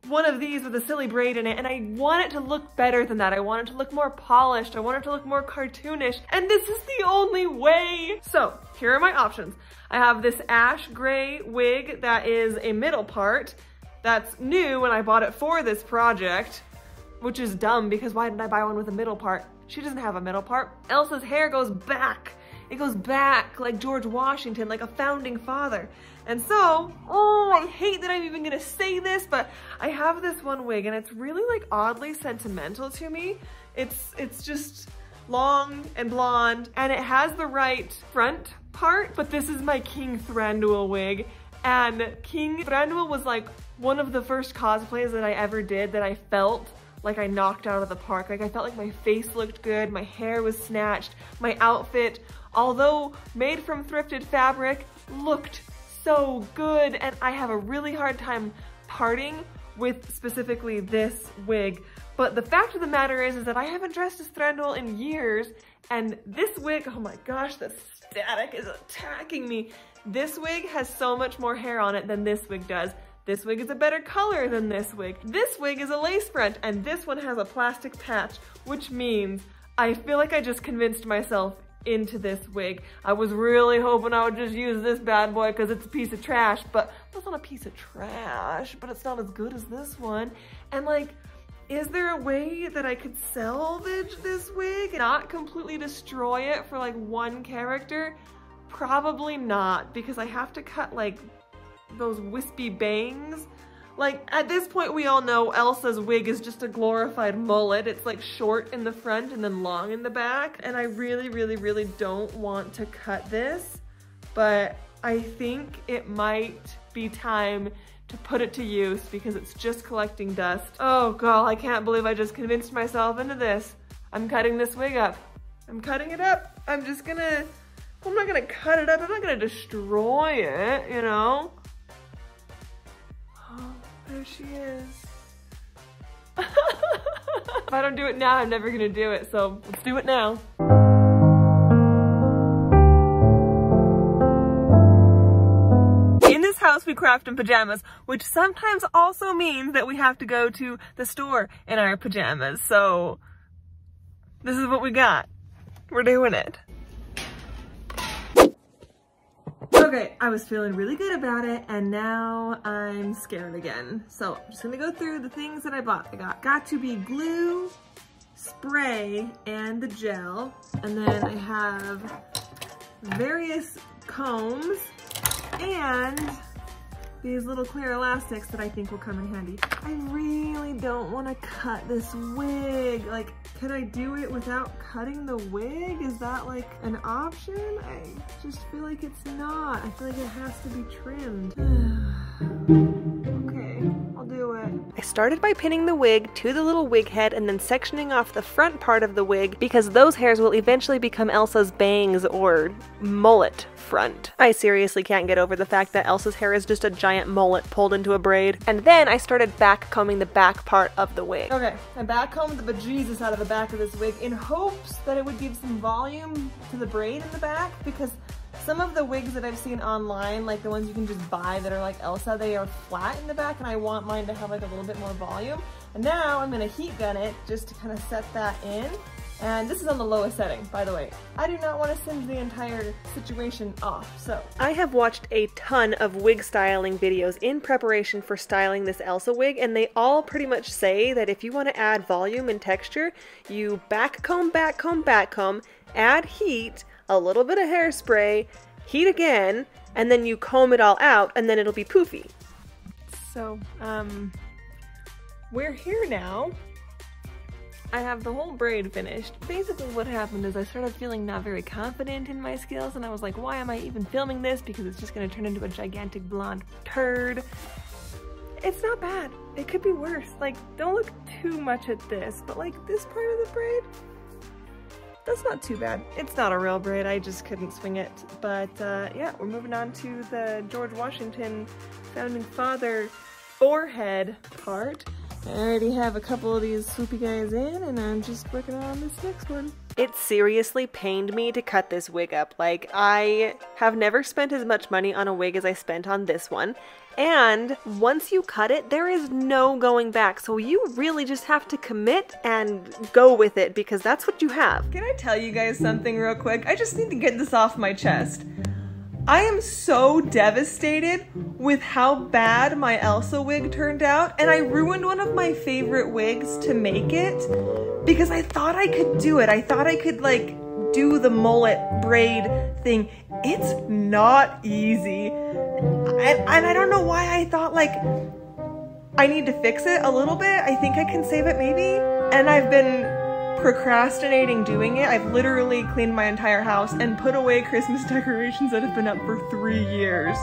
one of these with a silly braid in it, and I want it to look better than that. I want it to look more polished. I want it to look more cartoonish, and this is the only way. So here are my options. I have this ash gray wig that is a middle part. That's new when I bought it for this project, which is dumb because why didn't I buy one with a middle part? She doesn't have a middle part. Elsa's hair goes back. It goes back like George Washington, like a founding father. And so, oh, I hate that I'm even gonna say this, but I have this one wig and it's really like oddly sentimental to me. It's just long and blonde and it has the right front part, but this is my King Thranduil wig. And King Thranduil was like one of the first cosplays that I ever did that I felt like I knocked out of the park. Like I felt like my face looked good, my hair was snatched, my outfit, although made from thrifted fabric, looked so good, and I have a really hard time parting with specifically this wig. But the fact of the matter is that I haven't dressed as Thranduil in years, and this wig, oh my gosh, the static is attacking me. This wig has so much more hair on it than this wig does. This wig is a better color than this wig. This wig is a lace front, and this one has a plastic patch, which means I feel like I just convinced myself into this wig. I was really hoping I would just use this bad boy because it's a piece of trash, but it's not a piece of trash, but it's not as good as this one. And like, is there a way that I could salvage this wig and not completely destroy it for like one character? Probably not, because I have to cut like those wispy bangs. Like at this point we all know Elsa's wig is just a glorified mullet. It's like short in the front and then long in the back. And I really, really, really don't want to cut this, but I think it might be time to put it to use because it's just collecting dust. Oh God, I can't believe I just convinced myself into this. I'm cutting this wig up. I'm cutting it up. I'm not gonna cut it up. I'm not gonna destroy it, you know? There she is. If I don't do it now, I'm never gonna do it, so let's do it now. In this house, we craft in pajamas, which sometimes also means that we have to go to the store in our pajamas, so this is what we got. We're doing it. Okay, I was feeling really good about it, and now I'm scared again. So I'm just gonna go through the things that I bought. I got to be glue, spray, and the gel. And then I have various combs and these little clear elastics that I think will come in handy. I really don't want to cut this wig. Like, could I do it without cutting the wig? Is that like an option? I just feel like it's not. I feel like it has to be trimmed. Okay, I'll do do it. I started by pinning the wig to the little wig head and then sectioning off the front part of the wig because those hairs will eventually become Elsa's bangs or mullet front. I seriously can't get over the fact that Elsa's hair is just a giant mullet pulled into a braid. And then I started back combing the back part of the wig. Okay, I back combed the bejesus out of the back of this wig in hopes that it would give some volume to the braid in the back, because some of the wigs that I've seen online, like the ones you can just buy that are like Elsa, they are flat in the back, and I want mine to have like a little bit more volume. And now I'm gonna heat gun it just to kind of set that in. And this is on the lowest setting, by the way. I do not want to send the entire situation off, so. I have watched a ton of wig styling videos in preparation for styling this Elsa wig, and they all pretty much say that if you want to add volume and texture, you back comb, add heat, a little bit of hairspray, heat again, and then you comb it all out, and then it'll be poofy. So, we're here now. I have the whole braid finished. Basically what happened is I started feeling not very confident in my skills, and I was like, why am I even filming this? Because it's just gonna turn into a gigantic blonde turd. It's not bad. It could be worse. Like, don't look too much at this, but like this part of the braid, that's not too bad. It's not a real braid, I just couldn't swing it. But yeah, we're moving on to the George Washington founding father forehead part. I already have a couple of these swoopy guys in, and I'm just working on this next one. It seriously pained me to cut this wig up. Like, I have never spent as much money on a wig as I spent on this one. And once you cut it, there is no going back. So you really just have to commit and go with it, because that's what you have. Can I tell you guys something real quick? I just need to get this off my chest. I am so devastated with how bad my Elsa wig turned out, and I ruined one of my favorite wigs to make it because I thought I could do it. I thought I could like do the mullet braid thing. It's not easy. And I don't know why I thought like I need to fix it a little bit. I think I can save it maybe. And I've been procrastinating doing it. I've literally cleaned my entire house and put away Christmas decorations that have been up for 3 years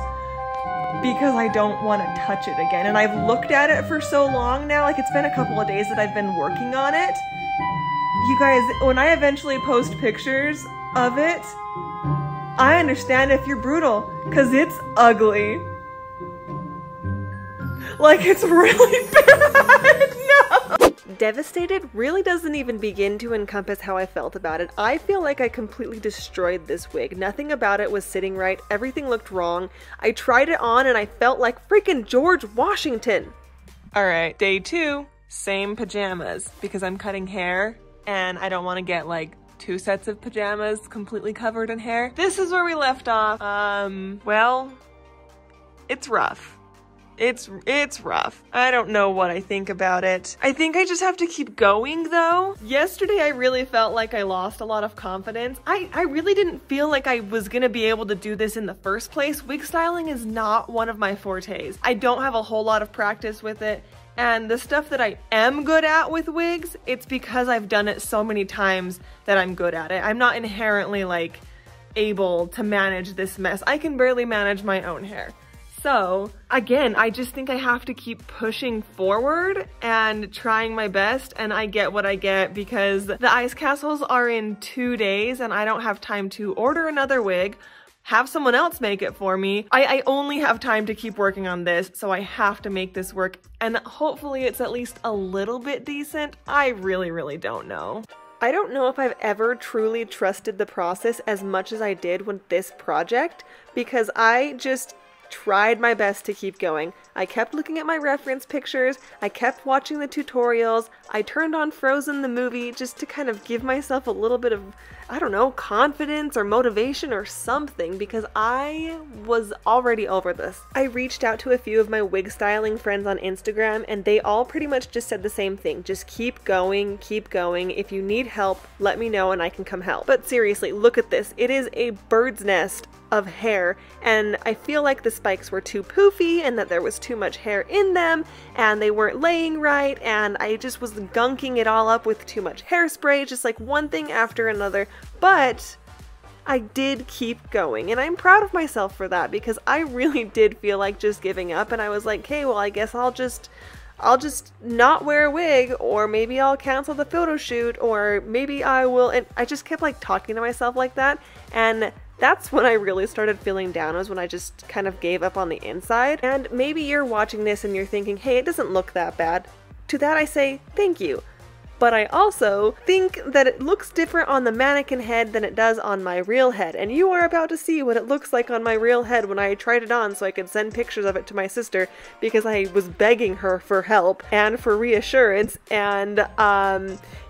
because I don't want to touch it again. And I've looked at it for so long now, like it's been a couple of days that I've been working on it. You guys, when I eventually post pictures of it, I understand if you're brutal, because it's ugly. Like, it's really bad. No! Devastated really doesn't even begin to encompass how I felt about it. I feel like I completely destroyed this wig. Nothing about it was sitting right. Everything looked wrong. I tried it on and I felt like freaking George Washington. All right, day 2, same pajamas, because I'm cutting hair and I don't want to get like 2 sets of pajamas completely covered in hair. This is where we left off. Well, it's rough. It's rough. I don't know what I think about it. I think I just have to keep going though. Yesterday I really felt like I lost a lot of confidence. I really didn't feel like I was gonna be able to do this in the first place. Wig styling is not one of my fortes. I don't have a whole lot of practice with it. And the stuff that I am good at with wigs, it's because I've done it so many times that I'm good at it. I'm not inherently like able to manage this mess. I can barely manage my own hair. So again, I just think I have to keep pushing forward and trying my best, and I get what I get because the ice castles are in 2 days and I don't have time to order another wig, have someone else make it for me. I only have time to keep working on this, so I have to make this work, and hopefully it's at least a little bit decent. I really don't know. I don't know if I've ever truly trusted the process as much as I did with this project, because I just tried my best to keep going. I kept looking at my reference pictures, I kept watching the tutorials, I turned on Frozen the movie just to kind of give myself a little bit of, I don't know, confidence or motivation or something, because I was already over this. I reached out to a few of my wig styling friends on Instagram, and they all pretty much just said the same thing. Just keep going, keep going. If you need help, let me know and I can come help. But seriously, look at this. It is a bird's nest of hair, and I feel like the spikes were too poofy and that there was too much hair in them and they weren't laying right, and I just was gunking it all up with too much hairspray, just like one thing after another. But I did keep going, and I'm proud of myself for that, because I really did feel like just giving up, and I was like, okay, well, I guess I'll just I'll just not wear a wig, or maybe I'll cancel the photo shoot, or maybe I will, and I just kept like talking to myself like that, and that's when I really started feeling down, was when I just kind of gave up on the inside. And maybe you're watching this and you're thinking, hey, it doesn't look that bad. To that I say, thank you. But I also think that it looks different on the mannequin head than it does on my real head, and you are about to see what it looks like on my real head when I tried it on so I could send pictures of it to my sister, because I was begging her for help and for reassurance, and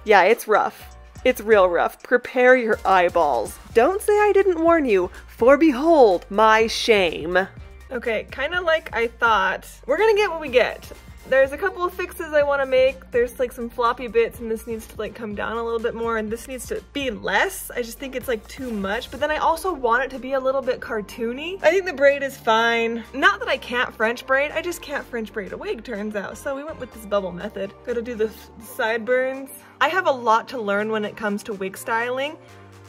yeah, it's rough. It's real rough. Prepare your eyeballs. Don't say I didn't warn you, for behold my shame. Okay, kind of like I thought, we're gonna get what we get. There's a couple of fixes I want to make. There's like some floppy bits, and this needs to like come down a little bit more, and this needs to be less. I just think it's like too much, but then I also want it to be a little bit cartoony. I think the braid is fine. Not that I can't French braid, I just can't French braid a wig, turns out. So we went with this bubble method. Gotta do the sideburns. I have a lot to learn when it comes to wig styling.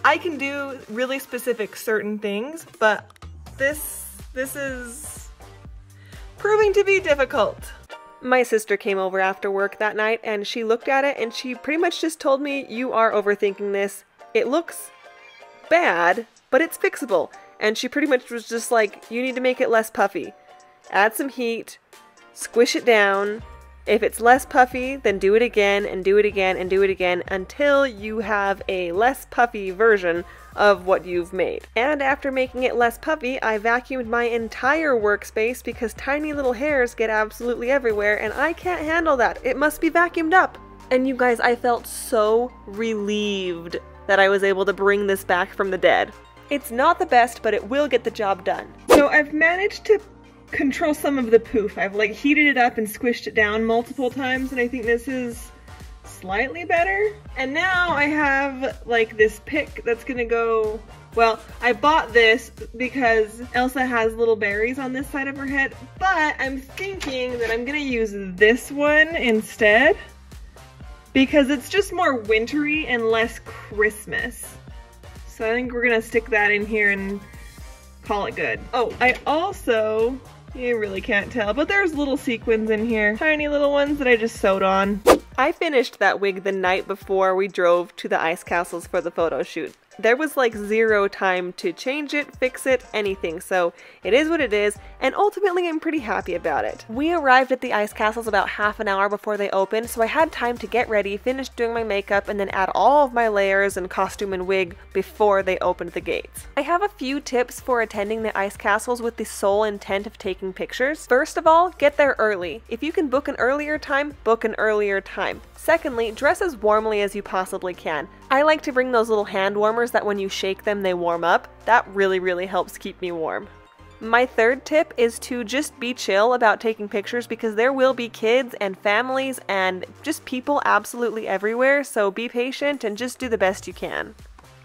I can do really specific certain things, but this is proving to be difficult. My sister came over after work that night, and she looked at it and she pretty much just told me, you are overthinking this. It looks bad, but it's fixable. And she pretty much was just like, you need to make it less puffy. Add some heat, squish it down. If it's less puffy, then do it again and do it again and do it again until you have a less puffy version of what you've made. And after making it less puffy, I vacuumed my entire workspace because tiny little hairs get absolutely everywhere and I can't handle that. It must be vacuumed up. And you guys, I felt so relieved that I was able to bring this back from the dead. It's not the best, but it will get the job done. So I've managed to control some of the poof. I've like heated it up and squished it down multiple times, and I think this is slightly better. And now I have like this pick that's gonna go, well, I bought this because Elsa has little berries on this side of her head, but I'm thinking that I'm gonna use this one instead because it's just more wintry and less Christmas. So I think we're gonna stick that in here and call it good. Oh, I also, you really can't tell, but there's little sequins in here. Tiny little ones that I just sewed on. I finished that wig the night before we drove to the ice castles for the photo shoot. There was like zero time to change it, fix it, anything, so it is what it is, and ultimately I'm pretty happy about it. We arrived at the ice castles about half an hour before they opened, so I had time to get ready, finish doing my makeup, and then add all of my layers and costume and wig before they opened the gates. I have a few tips for attending the ice castles with the sole intent of taking pictures. First of all, get there early. If you can book an earlier time, book an earlier time. Secondly, dress as warmly as you possibly can. I like to bring those little hand warmers that when you shake them, they warm up. That really helps keep me warm. My third tip is to just be chill about taking pictures because there will be kids and families and just people absolutely everywhere, so be patient and just do the best you can.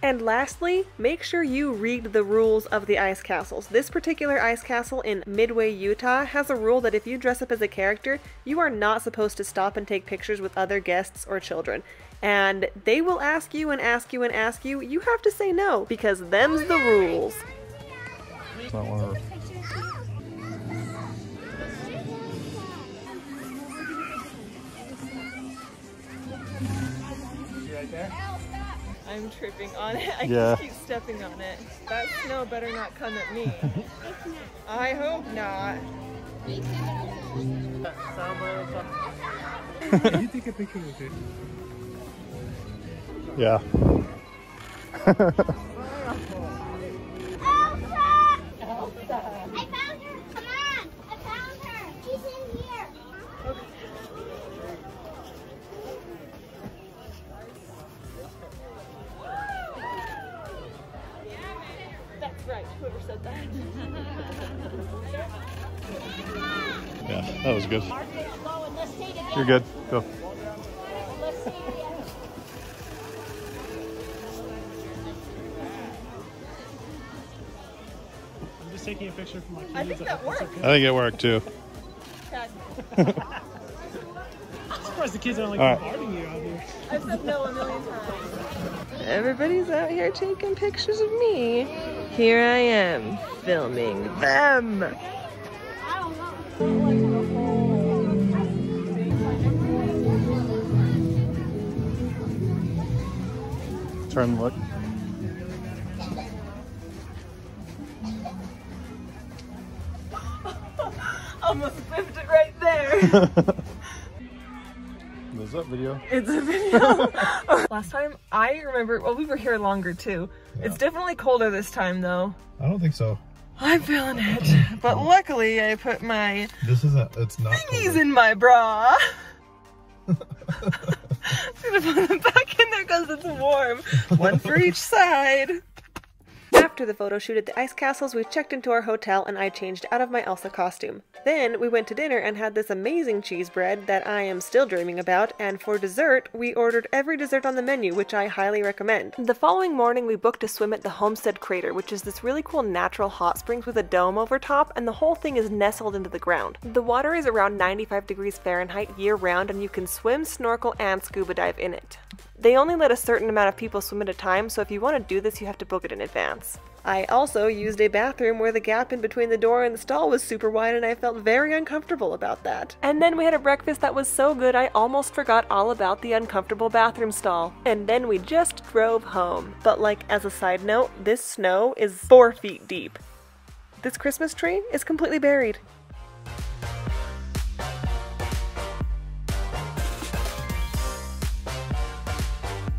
And lastly, make sure you read the rules of the ice castles. This particular ice castle in Midway, Utah has a rule that if you dress up as a character, you are not supposed to stop and take pictures with other guests or children. And they will ask you and ask you and ask you. You have to say no, because them's the rules. It's not one of her. Right there? I'm tripping on it. I Yeah. just keep stepping on it. That snow better not come at me. I hope not. You take a picture with it. Yeah. Elsa! I found her! Come on! I found her! She's in here! That's right, whoever said that. Yeah, that was good. You're good. Go. I'm just taking a picture for my kids. I think that worked. I think it worked too. I'm surprised the kids aren't like All right. bombarding you out here. I've said no a million times. Everybody's out here taking pictures of me. Here I am, filming them. Turn and look. Almost whipped it right there. What's up, video? It's a video. Last time I remember, well, we were here longer too. Yeah. It's definitely colder this time though. I don't think so. I'm feeling it. But luckily I put my it's not thingies in my bra. I'm gonna put them back in there because it's warm. One for each side. After the photo shoot at the ice castles, we checked into our hotel and I changed out of my Elsa costume. Then we went to dinner and had this amazing cheese bread that I am still dreaming about, and for dessert, we ordered every dessert on the menu, which I highly recommend. The following morning, we booked a swim at the Homestead Crater, which is this really cool natural hot springs with a dome over top, and the whole thing is nestled into the ground. The water is around 95 degrees Fahrenheit year-round, and you can swim, snorkel, and scuba dive in it. They only let a certain amount of people swim at a time, so if you want to do this, you have to book it in advance. I also used a bathroom where the gap in between the door and the stall was super wide, and I felt very uncomfortable about that. And then we had a breakfast that was so good I almost forgot all about the uncomfortable bathroom stall. And then we just drove home. But like, as a side note, this snow is 4 feet deep. This Christmas tree is completely buried.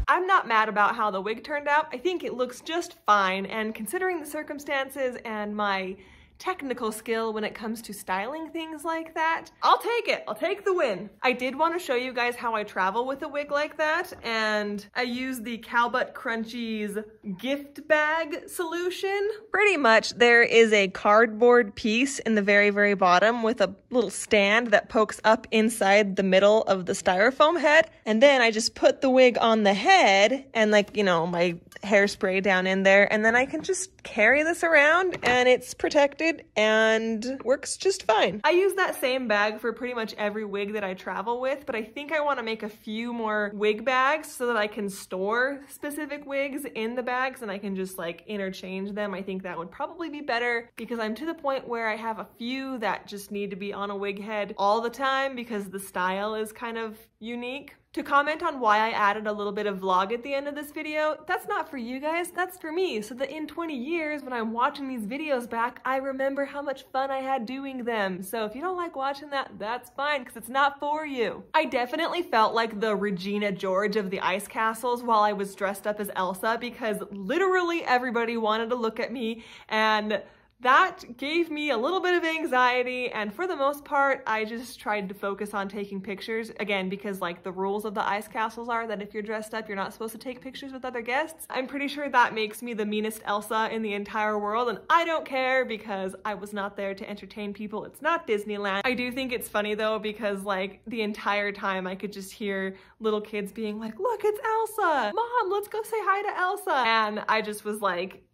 I'm not mad about how the wig turned out. I think it looks just fine, and considering the circumstances and my technical skill when it comes to styling things like that, I'll take it. I'll take the win. I did want to show you guys how I travel with a wig like that, and I use the Cowbutt Crunchies gift bag solution. Pretty much there is a cardboard piece in the very, very bottom with a little stand that pokes up inside the middle of the styrofoam head, and then I just put the wig on the head and, like, you know, my hairspray down in there, and then I can just carry this around and it's protected and works just fine. I use that same bag for pretty much every wig that I travel with, but I think I want to make a few more wig bags so that I can store specific wigs in the bags and I can just like interchange them. I think that would probably be better because I'm to the point where I have a few that just need to be on a wig head all the time because the style is kind of unique. To comment on why I added a little bit of vlog at the end of this video, that's not for you guys, that's for me, so that in 20 years when I'm watching these videos back, I remember how much fun I had doing them. So if you don't like watching that, that's fine, because it's not for you. I definitely felt like the Regina George of the ice castles while I was dressed up as Elsa, because literally everybody wanted to look at me, and that gave me a little bit of anxiety, and for the most part, I just tried to focus on taking pictures, again, because like the rules of the ice castles are that if you're dressed up, you're not supposed to take pictures with other guests. I'm pretty sure that makes me the meanest Elsa in the entire world, and I don't care because I was not there to entertain people. It's not Disneyland. I do think it's funny though, because like the entire time I could just hear little kids being like, look, it's Elsa! Mom, let's go say hi to Elsa! And I just was like,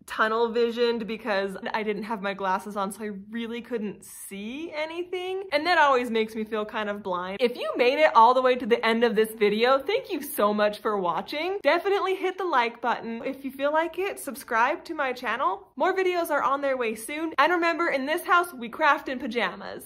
tunnel visioned because I didn't have my glasses on, so I really couldn't see anything, and that always makes me feel kind of blind. If you made it all the way to the end of this video, thank you so much for watching. Definitely hit the like button. If you feel like it, subscribe to my channel. More videos are on their way soon, and remember, in this house we craft in pajamas.